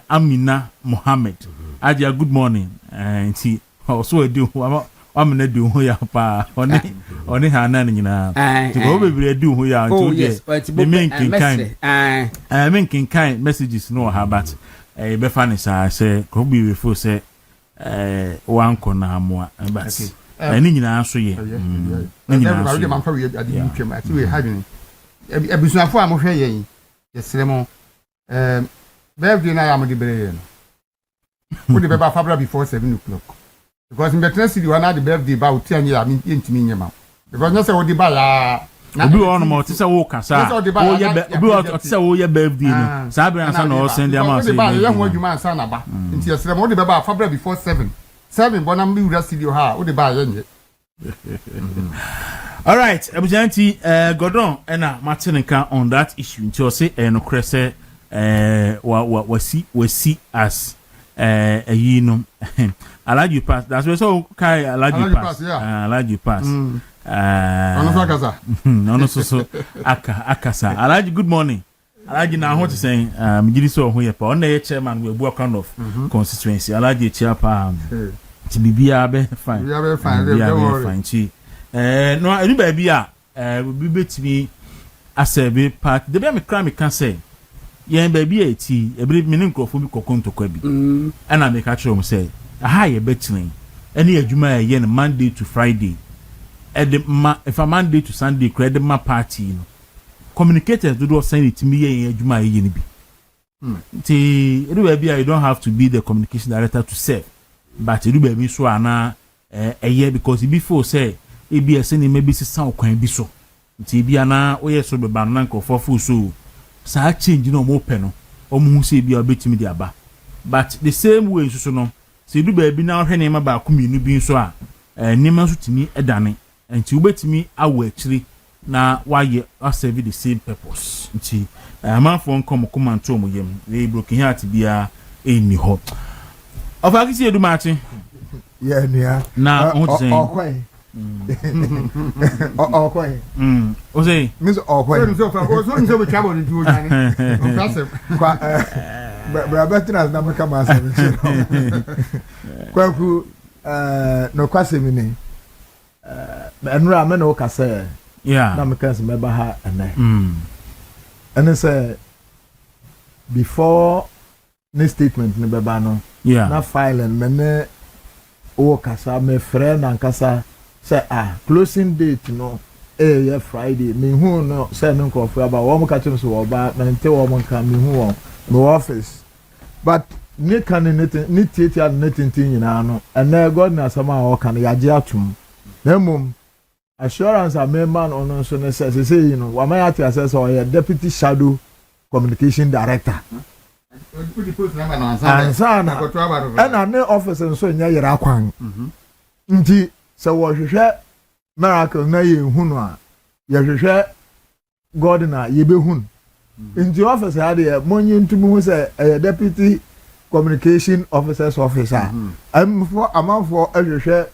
I: Amina Mohammed Adia good morning nti also do amina do ho ya pa oni hana nyina ti go bebre do ho ya nti the main kind messages no ha but be funny say go be before say wan kona amoa but ni nyina so ye ni nyina so
H: man fa we adi ntwem ati we hadwen ebusuafo a mo hwe yen yesere mo birthday na ya mo de bere yen wo de be ba fabra before 7 o'clock because in the city one at the birthday ba uti anya ya ntimi nyema because no say wo de ba ya
I: obi on mo ti say wo kasa wo ye obi o ti say wo ye birthday no sa be ansa na o send am say
H: ba ye ho adwuma ansa na ba nti yesere mo wo de be ba fabra before 7 bona mbi ura studio ha wo de ba ye nye.
I: All right, Abujanti Godon ena Martinica on that issue until say no crese we see as you know allowed you pass that's why so kai allowed you pass allowed you pass no so akasa allowed good morning allowed na ho to say gidi so ho ye pa on na chairman we bu kind of constituency allowed you chair pa ti bibia be fine chi no any baby we betimi asebe part de be me kra me can say yen baby eti ebiri me ne nkrofo bi kokontokwa bi ana me ka kire mo say aha ye betini any adwuma ye no Monday to Friday if a Monday to Sunday credit ma party no communicators do send it me ye adwuma ye ni bi ti any baby you don't have to be the communication director to serve but you baby so ana eye because before say ebs ni maybe sisan okwan bi so nti bia na oye so be ban na nkofo fu so sa change no mo pe no omu se bia obetimi di aba but the same way so no se du ba bi na ohwe ne ma ba kuminu bi so a nima so timi edane nti obetimi awo akiri na waye serve the same purpose nti amanfo nkom komanto mo yem we broken heart bia eni ho of akisi edu machi
A: yeah nia
I: na o
A: okay
I: Ose
A: miss okay
H: so we travel to Jani impressive
A: bra betina na meka ma asem kwaku no kwase mi ni enura me no kase
I: yeah
A: na meka se meba ha and say before this statement ni beba no
I: yeah
A: na file and me o kasa me friend and kasa say closing date no yeah Friday me hu no say no crofo aba wo mo ka chim so wo ba na nte wo mo ka me hu wo no office but ne kan ne tietia ne tintin nyina no and na god na sama o kan ya je atum na mum
J: assurance a member on so necessary say you know wa ma yati assess or your deputy shadow communication director ansana and ne office nso nya yera kwan nti se wo hwehwe miracle na ye hu no a ye hwehwe god na ye be hu nti office ha de monyi ntumu hu se deputy communication officers officer amafo hwehwe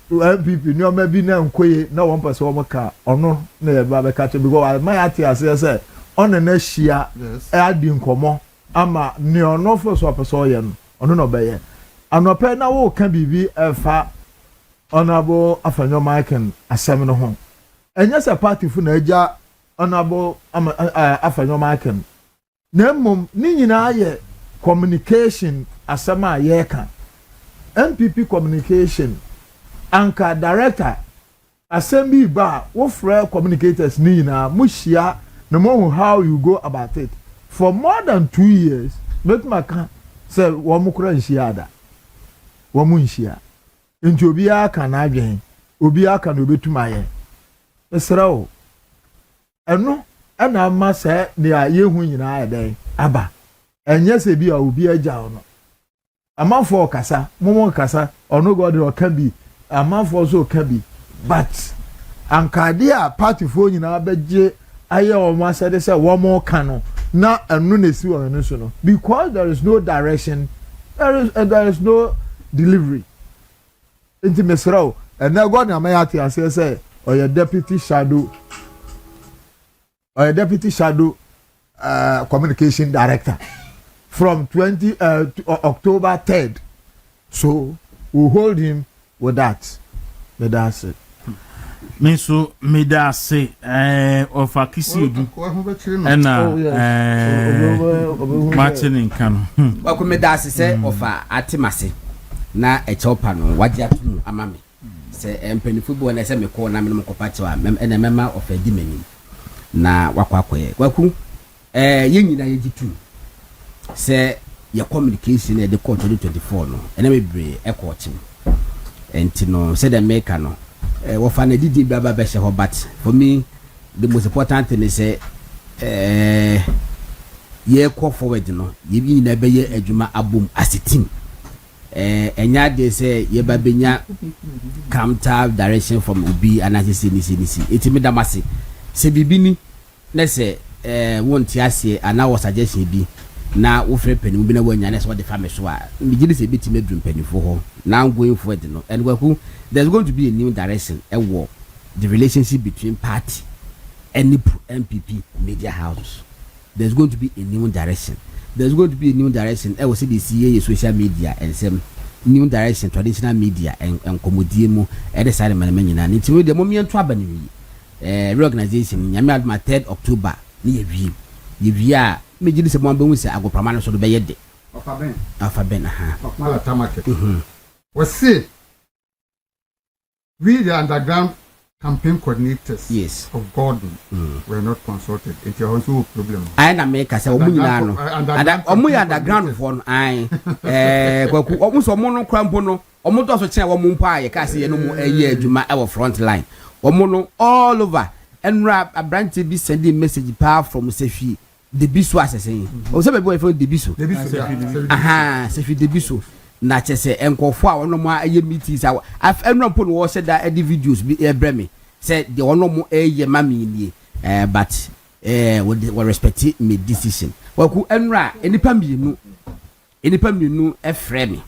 J: MPP ni o ma bi na nkoye na won pese o maka ono na ye ba be ka che because my ati ase say on na hia adi nkomo ama ni ono fo so pese o ye no ono no be ye anope na wo ka bibi efa honorable Afenyo Michael asem no ho enya se party fu na agya honorable Afenyo Michael na mum ni nyina ye communication asema ye ka MPP communication anka director assembly ba wo frɛ communicators ni na muhia no mo how you go about it for more than 2 years make maka say wo mo kura nhia da wo mo nhia nti obi aka na adwen obi aka no betuma ye esrawo eno ana ma say ne a yehu nyina eden aba enye se bi a obi agya ono amanfo kasa mo kasa ono god o can be amanfo so can be but ankade a party fo nyina beje aye o ma say say wo mo kan no na enu na si wo no so no because there is no direction there is no delivery into mesraw and na god na mayati say or your deputy shadow communication director from October 3rd so we hold him with that that's it
I: me so me da say of akisi odu na Martin kan
E: wa ko me da say of atimase na e chopa no wagye atum ama me say empani football na say me ko na me mo kopati wa na mema of edi manim na wakwakoye kwaku ye nyina ye gitu say your communication e de court 2024 no ene me bre e court enti no say the maker no wo fa na didi baba be she ho but for me the most important thing is say ye call forward no ye bi nyina be ye adwuma abom as a team enya de say ye ba benya counter direction from obi anase nisi eti me damase se bibini na se wonti ase ana wo suggestion bi na wo frɛ pani bi na wanya na so de fa me so a me gidi se beti me drum pani fo ho now going forward no and there's going to be a new direction the relationship between party and the MPP media houses. There's going to be a new direction. There's going to be a new direction. I will say the CA social media and some new direction traditional media and komodiemo at the side of my menu na nti we the moment to abani reorganization nyame my 3rd October ni ye a me gidi se mo be hu se agoprama no so do be ye de afaben
H: mala tamake we see we the underground campaign coordinators of Gordon were not consulted. It's also a problem.
E: I na make say omu nyina no omu ya underground for no ai kwaku omu so omu no krampo no omu to so kire omu mpa ye ka se ye no mu eye adwuma e front line omu no all over enra abranche bi sending message power from Sefi the bisu asese o se be boy from the bisu Sefi the bisu na chese enkofo a wono mo aye meetings a enra mpo no wo se da edit videos bi ebreme say the wono mo eye mami ni but we respect me decision waku enra enipa mienu efre me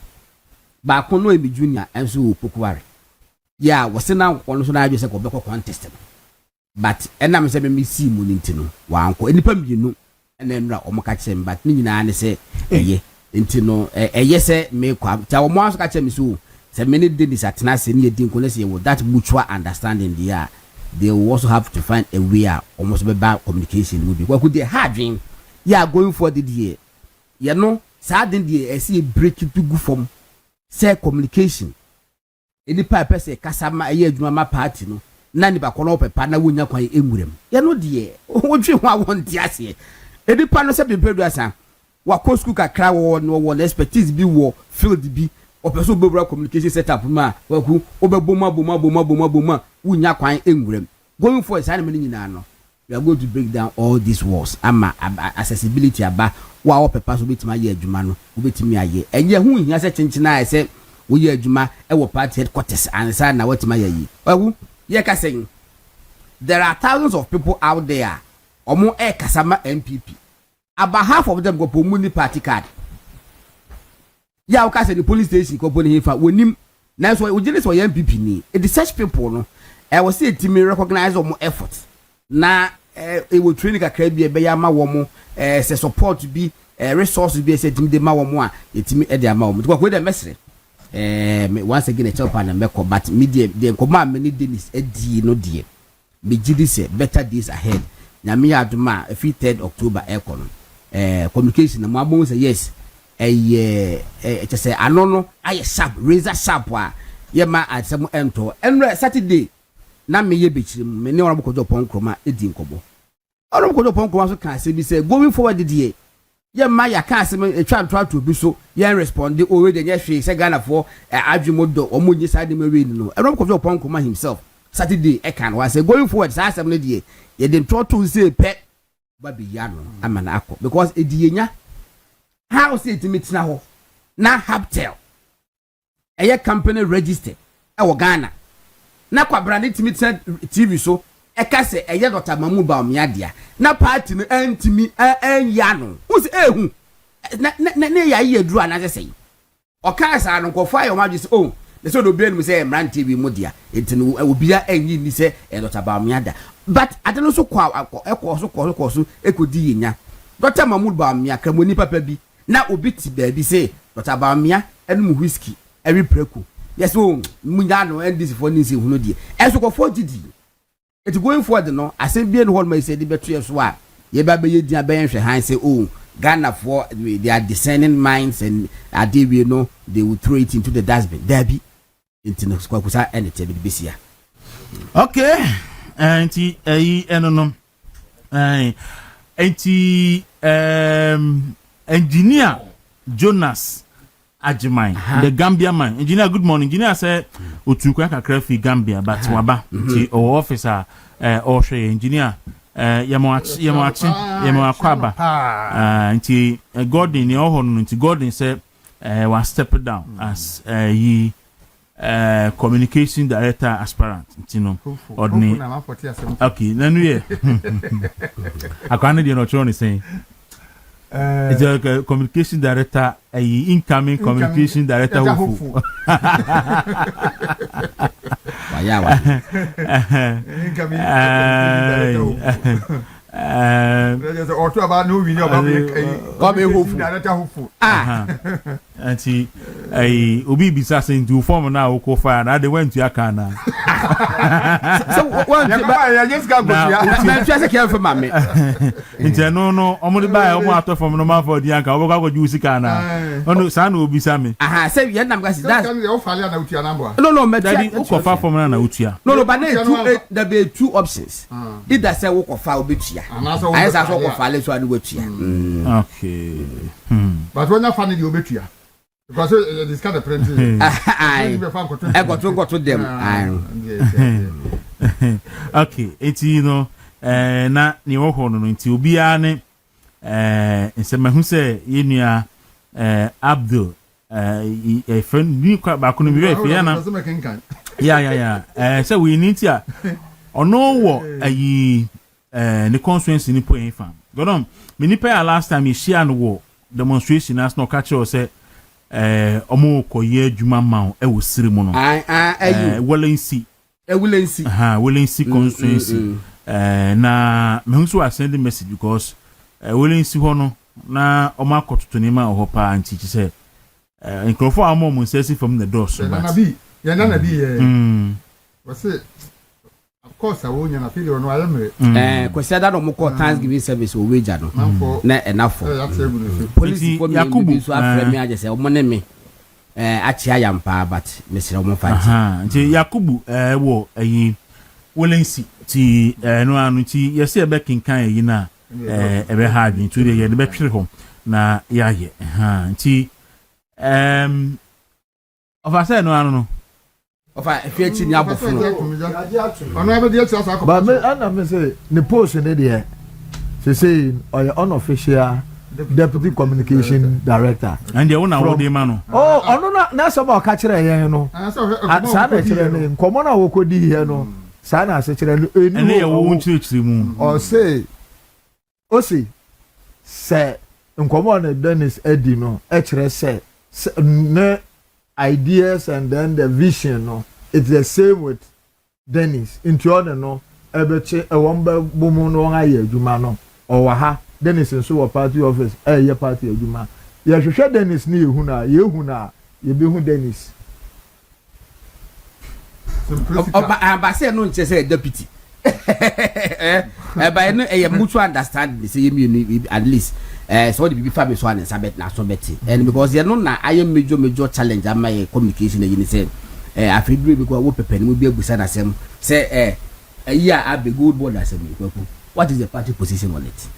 E: ba kono emi junior enso opokuare ya wo se na wono so na adwe se ko be contest but enam se me si mu nintino wa anko enipa mienu ena enra omoka chem but ni nyina ne se eye intino yese me kwa ta wo aso ka chem so se many days atena se ni edin ko se that mutual understanding there they will also have to find a way almost be bad communication will be what could they having going for the year you know sadden the see break to go from say communication any person kasama adwuma ma party no na ni ba kono pepa na wonya kwan enwurem you know the wodwe ho awon ti ase edipa no se be pedu asa wa ko school kakra wo no expertise bi wo field bi opeso bebra communication setup ma waku obeboma boma wunya kwan enwurem going forward say na nyina no we are going to break down all these walls ama accessibility aba wa opepa so betima ye adwuma no obetimi aye enye hu hia se chenchina ese wo ye adwuma e wo party headquarters ansa na watima ye yi waku ye ka sen there are thousands of people out there omo e kasama MPP about half of them go pomuni party card ya o ka say the police station ko poni hifa wonim na so o jele so ye MPP ni e the such people no I was say team recognize omo effort na e wo training kakra bi e be ya ma wo mo say support bi resource bi say team de ma wo mo a e team e de ama wo mo ko dey mesre once again a chop and meko but media de ko ma many days e di no die me gidi say better days ahead na me aduma 3rd October e ko no communication na mo abon say yes say anono aye sharp razor sharp a ye ma atsem ento enre Saturday na me ye bechirim me ne orabo kojo pon kroma edi nkobo orabo kojo pon kroma so kan se bi say going forward the ye ma ya kan se me twa to bi so ye respond already ye hwe se Ghana for adwumodo omonyi side me we no orabo kojo pon kroma himself Saturday e kan wa say going forward sa asem ne die ye den to say pe ba bi ya no amana akọ because edi yenya how say it meeting ho na Habtel eye company registered e wo Ghana na kwabra ne timi TV so e ka se eye Dr. Mamu ba omiadea na party no antimi anya no wo se ehu na ya ye duru ana se o ka sa no ko fa yo ma se oh the so do be no se Emran TV mu dia entinu obia anyi ni se Dr. ba omiada but adeno so kwa so ekodi yenya Dr. Mamu ba omia kramoni papa bi na obi ti baabi se Dr. ba omia enu whiskey every preku yes oh munya no NDC for NDC hu no die eso ko for didi it going forward no asembie no hol say the beto yeso a ye ba be ye dia be hwe han say oh Ghana for they are discerning minds and we know they will throw it into the dustbin there be into no kwa kusa anything be besia
I: okay anti enono anti engineer Jonas Ajimai, the Gambia man. Engineer, good morning. Engineer say otukwa kakra fi Gambia but waba nti o officer o hwe engineer yamo akwaba nti Gordon ye ohon nti Gordon say was step down as communication director aspirant nti no ordinary okay nanu ye akwane dey no choro ni saying it's a communication director, incoming communication director. Incoming
H: about no video
I: and see a Obi bisa saying to form now ko fire now they went to Akana.
E: So one I just got go just care for mommy.
I: No omo buy omo ato from normal for the anka obo go use kana. Ono san Obi Samy.
E: Say we nam gas that.
I: No daddy ko fa from na utua.
E: No but there be two options. Either say wo ko fa obetua. I say so ko fa le so anu wetua.
I: Okay.
H: But when you find the obetua because this kind of printing
E: I got to them.
I: Okay, it's you know na ni wo ho no nti obi a ne nsema say yenua Abdul friend ni kwa ba ko no bi we fe na yeah so we need to ono wo ayi the constituency ni point fam godom me ni pay last time he share no wo demonstration as no catch us say omo koye adwuma ma e wo siri mu no Wolensi Wolensi constituency na me nso send message because Wolensi ho no na omo akototo ni ma ho pa anti chi say nkrofo amo mo sesi from the door so
H: but what's it of course I won't na feel no I am
E: kwese da no mo call Thanksgiving service o weja no na enough police for me so afre me aje say omo ne me achia yampa but mesere omo fanti
I: nti Yakubu wo ayi Wolensi ti no anu ti yesi ebe kinkan ayi na ebe ha adwin tu de ye de be twere ho na yaye nti Of I said no, I don't know.
E: Of I fear chin yabo fun.
H: Ono ebe dey chasa akọ.
J: But me and say the post in there. Say or unofficial deputy communication director.
I: And the owner wo dey man.
J: Oh, ono na some ka kire yen no. Sa na kire ne nkomo na wo kodi here no. Sa na se kire no enu.
I: Ene ye wo nchiri mu.
J: Or say say nkomo na Dennis Eddie no e kire say ne ideas and then the vision no it's the same with Dennis into other no ebeche e won ba bomu no aye adwuma no o wa ha Dennis nso wo party office ye party adwuma ye hwehwe Dennis ni yehu na ye be hu Dennis
E: ba say no nche say deputy ba no e mutual understanding say you at least so the be family so and sabet na so beti and because you know na I major challenge am my communication you say afidru because wo pepe ni be abusa na sem say yeah I be good board as me what is the party position on it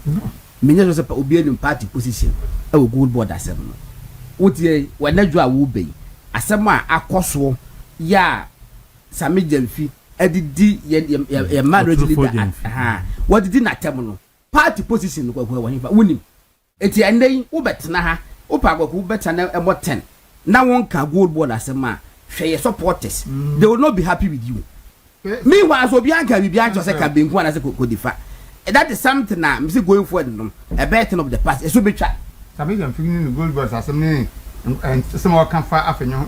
E: no me just say obi any party position e wo good board as no what ye when na dwa wo be asem a akoso ya Samy Gyamf edidi ye marriage leader what did na tem no party position ko ko wani fa wonim eti endai wo betena ha wo pa ko betena emo 10 na won ka gold board asema hwe supporters they will not be happy with you meanwhile so bi anka bi anka say ka benku na say ko difa that is something na me say going forward no a better of the past so betwa
H: Samy Gyamf ni gold board asem ni some wa kan fa Afenyo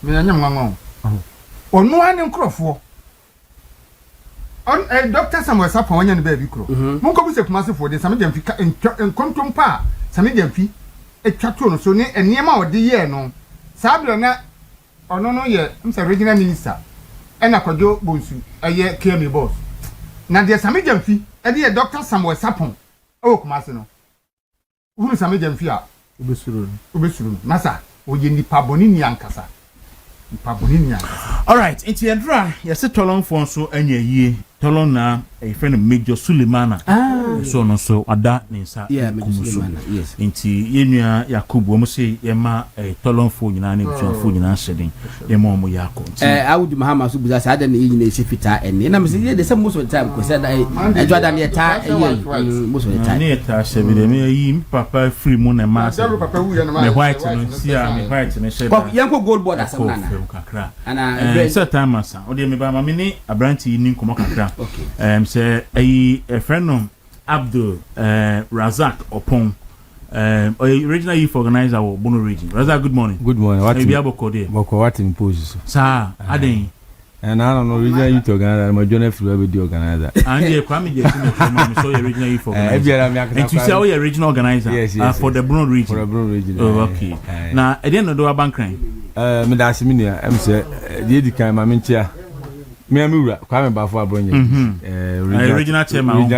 H: me nyam nwanwa onu an nkrofo on Dr. Samuel Sapon wanya ne baby kro mun ko bi se kuma se for de Samy Gyamf enkontom pa Samy Gyamf etwato no so ne enema ode ye no sabra na ono no ye msa regional minister ena kwadwo bonsu eye KM boss na de Samy Gyamf e de Dr. Samuel Sapon o kuma se no hu Samy Gyamf a obesuru masa oye nipa boni ni ankasa
I: all right into Andra yes tolong phone so anya yie tolong na a friend Major Sulemana so no so ada ninsa
E: Sulemana yes
I: inti yenua Yakubu mo say yema tolong phone nyina na phone nyina shedin yema mo yako
E: I would Mahama so buza sada na yina shefita ene na me say the most of the time ko say that Jordan ye ta most of the time
I: na ta shebide me yi papa free mo na ma me white no sia me white no sheda
E: yanko gold board asem na
I: kakra ana time asa o de me ba ma me ni abranti ni nkomo kakra okay say a friend no Abdul Razak Opon original youth organizer of Bono region. Razak, good morning.
K: Good morning. What
I: you aboko there?
K: Boko what in poses.
I: Sir, aden.
K: And I don't know original youth organizer. My John F. will be organizer.
I: And you Kwame Jesu so original youth organizer. And to say you original organizer
K: yes,
I: for the Bono region.
K: For the Bono region.
I: Oh, okay. Now, I didn't know do bank crime.
K: Me da seminia am say the kan ma mentia me amura Kwame Bafo abronye
I: original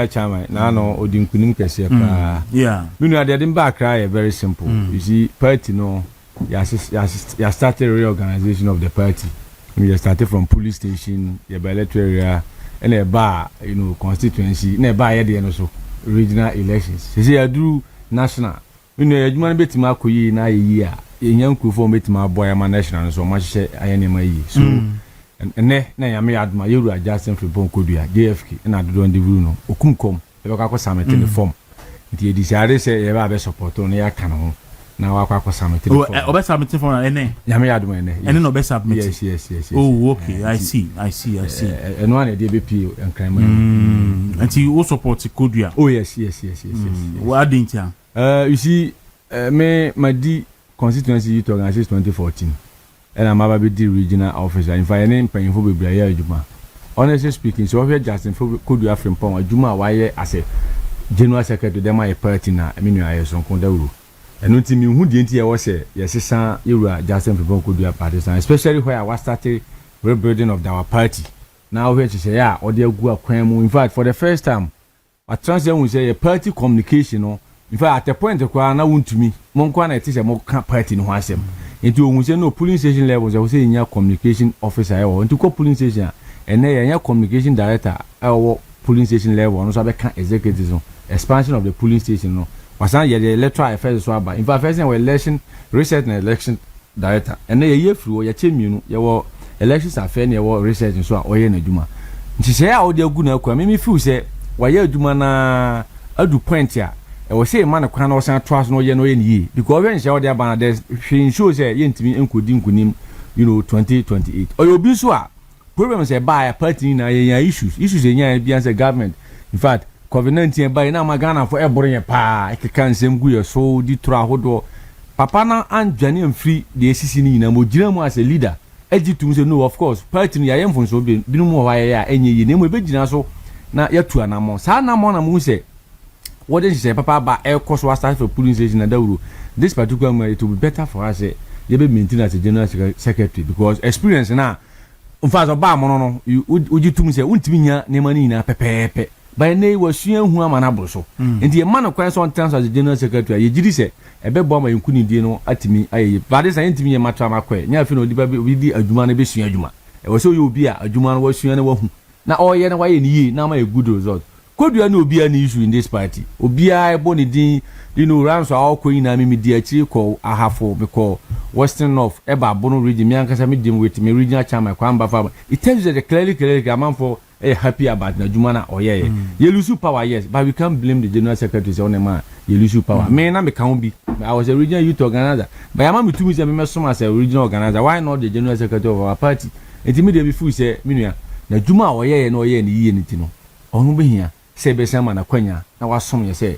K: chairman na no odinkunim kese pa
I: yeah
K: me no dey back cry very simple you see party no ya started reorganization of the party we started from police station the electoral area and a bar constituency na bar here no so regional elections say ya do national me no adwuma betima akoyi na yi a yenyan kurfo betima boy ma national so ma hye ayene ma yi so ene na ya me adma yeru adjacent for bonkodua JFK na do the rule no okumkom e be kwa samete ne form nti edisare se ye ba be support no ya kan ho na wa kwa samete ne form
I: o be samete form ene
K: ya me adma ene
I: no be submit
K: yes
I: oh okay I see
K: eno an e dey be pie enkrama
I: nti wo support kodua
K: oh yes
I: what didn't
K: you see me madi constituency youth organization 2014 and I'm about to be regional officer. In fact, I name paying for Biblia Juma. Honestly speaking, so if Justin could you have from Poma Juma, why as a general secretary, them my party now, I mean, I am Kondauru. And not to me who didn't hear was say, yes, son, you were Justin for could you have partisan, especially where I was starting rebuilding of our party. Now, where to say, yeah, or dear Gua Quamu. In fact, for the first time, a transient will say a party communication. In fact, at the point of Kwana won't to me, Monkwana teach a more party in Wasem. Into we say no polling station levels, I will say in your communication officer or into polling station, and then your communication director or polling station level, and also executives expansion of the polling station. No, was not yet the electoral affairs. In fact, first election, recent election director and na ye free ye chemienu ye wo elections affair na ye wo research so a oye na adwuma nti se a wo de agu na akwa me feel se wa ye adwuma na adu point a e wo say man kwan na wo san trust no ye ni because when she wo de abana there she show say ye ntimi enkodi nkunim 2028 oyo bi so a problem say buy a party na ye issues enya bi answer government in fact COVID-19 by na magana for ebore pa ekeka nsem gu ye so di tro ahodo papa na anjane amfiri de esisi ni na mo gina mu as a leader ejitum say no of course party no ya mfon so bi no mo wa ya enye yi na mo be gina so na yatu anamo sa anamo na mo say what did say papa ba air cost was start for police station na dawuro this particular one it will be better for us say you be maintain as a general secretary because experience na mfazo ba mo no ujitum say untimi nya ne mani na pepepe by nay was suen hu amana broso enti e man kwan so on as the general secretary ye gidi se ebe bo ma yankuni die no atimi aye bade sa ntimi ye matra makwe nya afi no di ba bi di adwuma na be suen adwuma e wo so ye obi a adwuma no wo suen na wo hu na oye na waye ni yi na ma a good result kodua na obi a na issue in this party obi a ebo ni din ranso a okoi na me di achi ko ahafo me ko western north eba bono region me ankasa me dim with me regional chairman kwamba fa it tells you that clearly am for happy about na juma na oye ye lose power yes but we can't blame the general secretary on man ye lose power me na me kan bi I was a regional youth organizer but am me to me say me so as a regional organizer why not the general secretary of our party enti me dey be full say me nua na juma oye na oye ni yiye ni ti no onu be hia say be sama na kwanya na wasom ye say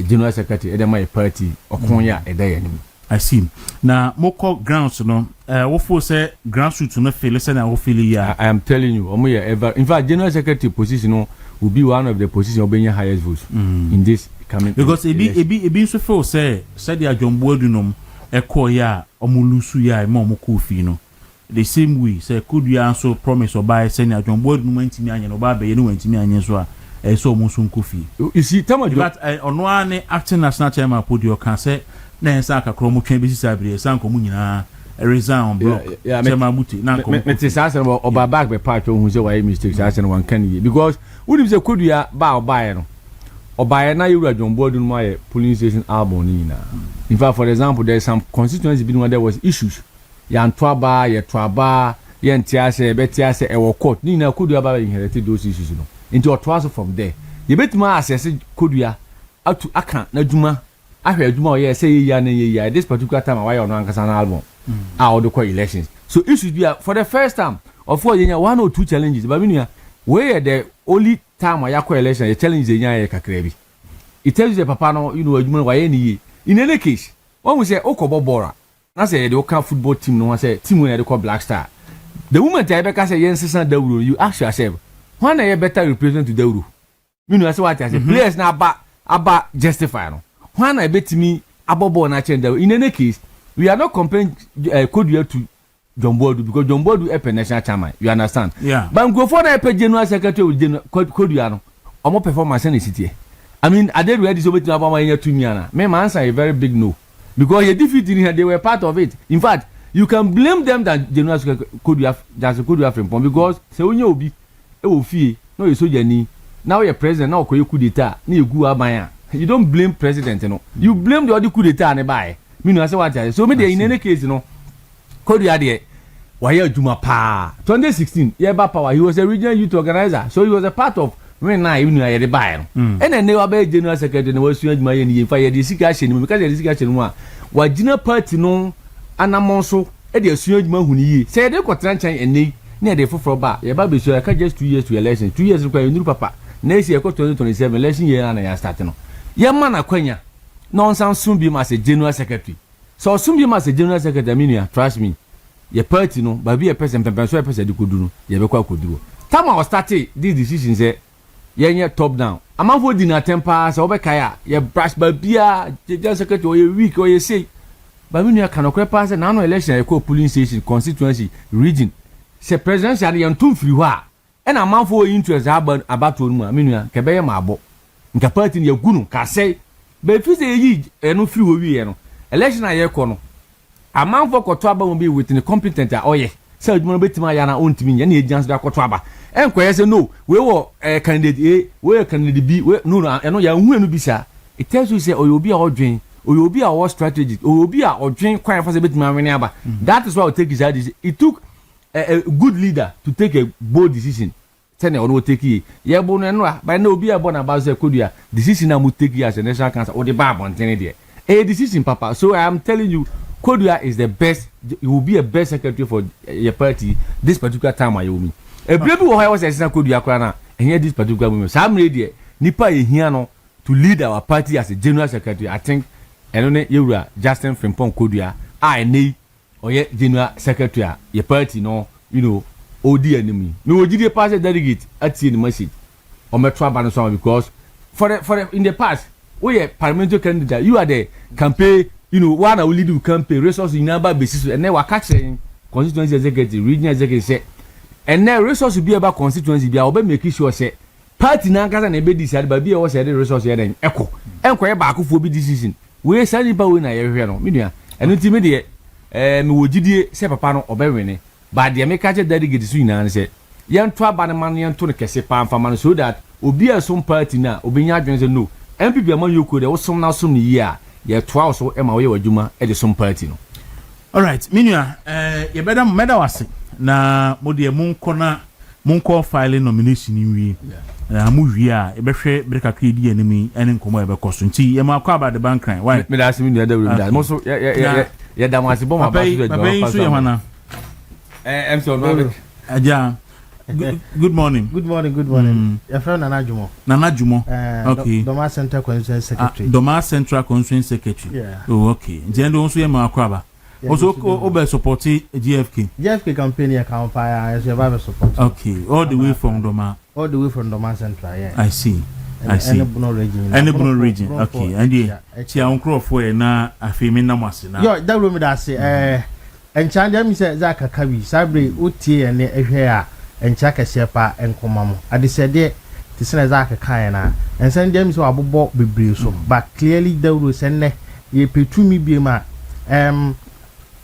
K: general secretary ede my party okonya ede ya nim
I: I see. Now, moko grounds no. What for say grassroots no feel listen and what feel ya.
K: I am telling you, ever. In fact, general secretary position will be one of the positions obeying highest votes in this coming.
I: Because it be so for say the John Boydunum eko ya omulusu ya mo mokufi no. The same way say could you also promise or buy say John Boydunum ntimi anya no ba be no ntimi anya so a so mo so nkofi. You
K: see, tell me
I: that ono ane acting national chairman podi o kan say na ensa ka kromo twen besi sabire sanko mu nyina resign on block chema buti na ko
K: me say oba back be part hu say why mistakes I say one can because we say kodua ba obaye no obaye na yura John Boydun mo aye police station album ni na in fact for example there is some constituency bi there was issues ya ntwaba ye twaba ye ntiase be tiase e wo court ni na kodua ba inherited those issues no into otwaso from there ye betima assess kodua atu aka na djuma ahwe adwuma oye say ya na ye ya this particular time why on ankasa na album all the elections so it should be for the first time of course you one or two challenges but mean where the only time why yakọ election the challenge nya kakra bi it tells you papa no adwuma why ni in any case when we say okobo bora na say the oka football team no say team when they call Black Star the moment I be say yensisan dawuro you ask yourself when are better represent to dawuro I say what I say players na aba justify no when I bet me abobo na change in any case we are not comparing Kodua to John Boydu because John Boydu is a national chairman you understand but go for the general secretary with Kodua no omo performance in the city I mean I did ready so bet about my 2 million me my answer a very big no because you defeat in here they were part of it in fact you can blame them that general secretary Kodua that's Kodua from because say when you obi e wo fie no you so jani now you president now ko coup d'etat na egu aban you don't blame president you blame the other coup d'etat ne buy me no say what I so me dey in any case Kodua dey why adwuma pa 2016 yeba power he was a regional youth organizer so he was a part of when na even na dey buy and then they were general secretary na wasu adwuma ye ni fa ye dey sika hye ni because ye dey sika hye no a wa gina party no anamon so e dey asu adwuma hu ni yi say dey kwotran chan eni na dey foforo ba ye ba be so I can just 2 years to election 2 years require new papa next year 2027 election year na ya start no ye man akwanya nonsense soon be as a general secretary so soon be as a general secretary mean trust me your party no ba be a person so a person di kodu no ye be kwa koduro time I was starting this decision say ye top down amanfo di na temper so obeka ya ye brush ba bia general secretary o ye week o ye say ba me nua kanokre pass na no election e ko polling station constituency region se presidential ye ntum free ho a e na amanfo interest about onu ma me nua ke be ye ma abo nka party ye gunu ka say be fi say yi eno free ho wi ye no election aye ko no amanfo koto aba mo be with the competent oye say adwuma betima ya na ontimi nya na agents da koto aba enko ye say no we wo candidate A we candidate B we no eno ya hu enu bisa it tells you say oyo bi a odwen obi a was strategic obi a odwen kwan fa say betimi anwene aba that is why I take his decision. It took a good leader to take a bold decision. Tell you no take it yeah bo no but no obi a born about say Kodua decision am take as a national council or the bar on there a decision papa. So I am telling you Kodua is the best. He will be a best secretary for your party this particular time I mean a baby who was a Kodua kwana and here this particular moment Sam ready nipa here no to lead our party as a general secretary. I think and you Justin Frimpong Kodua I need or yet general secretary your party no you know OD enemy no OD pass delegate at the message or metro ban because for the in the past we are parliamentary candidate you are the campaign you know one will lead the campaign resources in number basis and then we catching constituency executive regional executive say and then resource will be about constituency be our make sure say party na kasa na be decide ba be was say the resource here then echo enko back for be decision we say ba we na ye hwe no me nua eno ti me de me wogidie say papa no obewene ba de me catch delegate so ina say yento aba ne man yento ne kese pa amfa man so that obi asom party na obenya adwen say no MPP amon yoko de wo som na som ni yi a ye toa so e ma wo ye wadwuma e de som party no.
I: All right minua ye beda meda wase na mode munko file nomination ni wi mu wi a e behwe breka kredi enemi ene nkomo e be koso nti ye ma akwa ba de bankran why
K: me da simi da we da mo so ye da mo ase bo ma ba
I: so ye hwana
K: em so no
I: aja good morning.
L: Your friend Nana
I: Jumo. Okay.
L: Doma Central Constituency Secretary.
I: Doma Central Constituency Secretary.
L: Yeah.
I: Oh, okay. Jendo also yema akwaba. Also obe support GFK.
L: GFK campaign ya kampaya as your support.
I: Okay. All the way from Doma.
L: All the way from Doma Central, yeah.
I: I see.
L: Any region.
I: Any region. Okay. And the tia onkro for na afemi na mwase na.
L: Yo, that room that say enchande mi say za kakabi sabre utie ene ehwe a encha kese pa enkomamo ade sede ti sene za kan na ensan dem so abobbo bebre so but clearly the rule sene ye petumi biema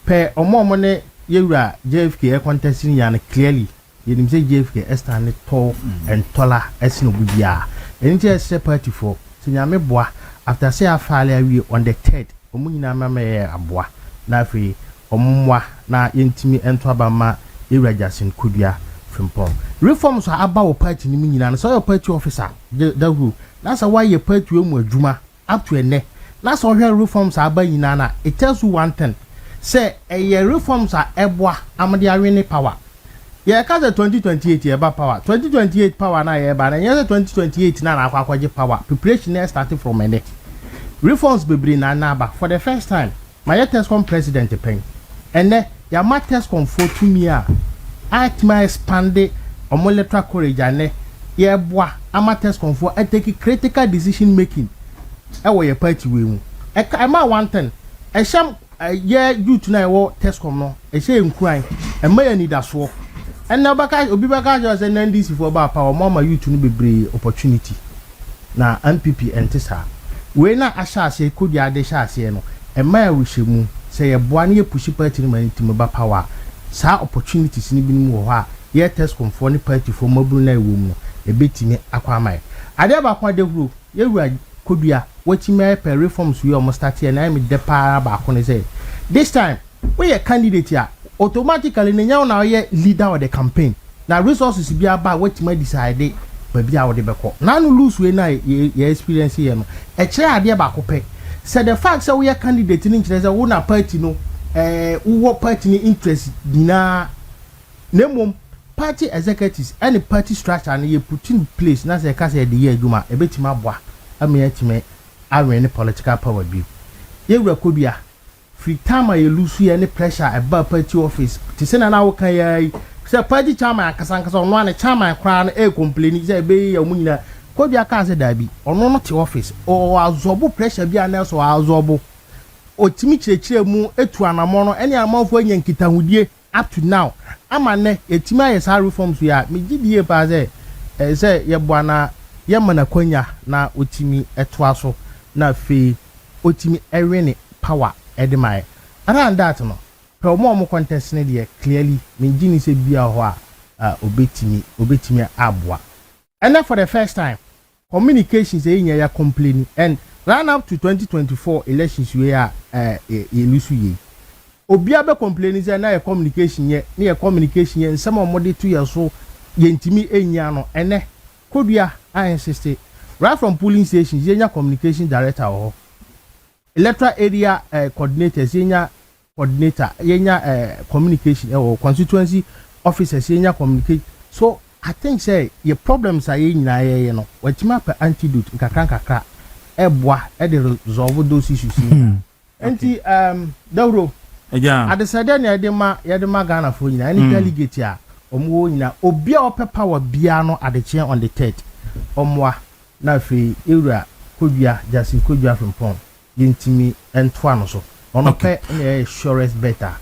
L: pe omomo ne yewura JFK e contesting ya na clearly ye nim say JFK stand tall and taller esino bibia enti ese party for tinyame boa after say afale awie on the 3rd omunyina mama ye aboa na afi omwa na yentimi ento abama yewura Jasin Kodua Frimpong reforms are about party ni nyina so your party officer the who that's why your party mu adwuma up to ene that's why reforms are about nyina na it tells you one thing say reforms are eboa amade awene power ye ka 2028 eba power 2028 power na ye ba na ye 2028 na akwaje power preparation starting from ene reforms bebre na ba for the first time my Tescom president pen ene ya ma Tescom for 2 years act my expanded electoral courage and ye boa amateurs confo e take critical decision making e wo ye party we mu e ma one thing e sham ye youth na e wo Tescom no e she nkuran e ma ya nidaso e na baka obi baka just NDC for ba power mama youth no bebre opportunity na MPP entisa we na ashase Kodua de shase no e ma ya wushemu say ye boa na ye push party no man ba power sa opportunities ni binim wo ha ye Tescom for ni party for mabru na ewom no e betimi akwamai ade ba kwa de group ye wura Kodua watime per reforms we almost start here na me de para ba ko ne say this time we a candidate here automatically nya na ye leader of the campaign na resources bi aba watime decide ba bi a wo de beko na no lose we na ye experience here no e kire ade ba ko pe say the fact say we a candidate ni kire say wo na party no uwo party ni interest dina nemom party executives any party structure and you put in place na say ka say the year adwuma e betima boa ametime awene political power bi ye wura Kodua free time you lose you any pressure about party office ti say na wo kan ya say party chairman akasankasa ono na chairman kra na e complain say be ya munyina Kodua ka say da bi ono no ti office o azobo pressure bi na so azobo otimi chirechire mu etu anamo no ene amanfo anya nkitahudie up to now amane etimi ayesa reforms ya megidie pa say ye boana ye mana kwanya na otimi eto aso na fe otimi ewene power edemai around that no pe omo contest ne de clearly megini se bia ho a obetimi aboa and for the first time communications enya ya complaining and run up to 2024 elections we are lose ye obia be complain say na communication ye na communication ye nsem omode to ye so ye ntimi enya no ene kodua I insist right from polling stations ye nya communication director ho electoral area coordinators ye nya coordinator ye nya communication or constituency officers ye nya communicate. So I think say your problems are in ye no watima per antidote nkakra eboa e dey resolve those issues. Enti Dauro at the side na ye ma Ghana for nyina any delegate a omwo nyina obi a ope power bia no at the chair on the 3rd omwa na fe ewura kodua Jasin kodua from pon yentimi entwa no so ono pe na surest better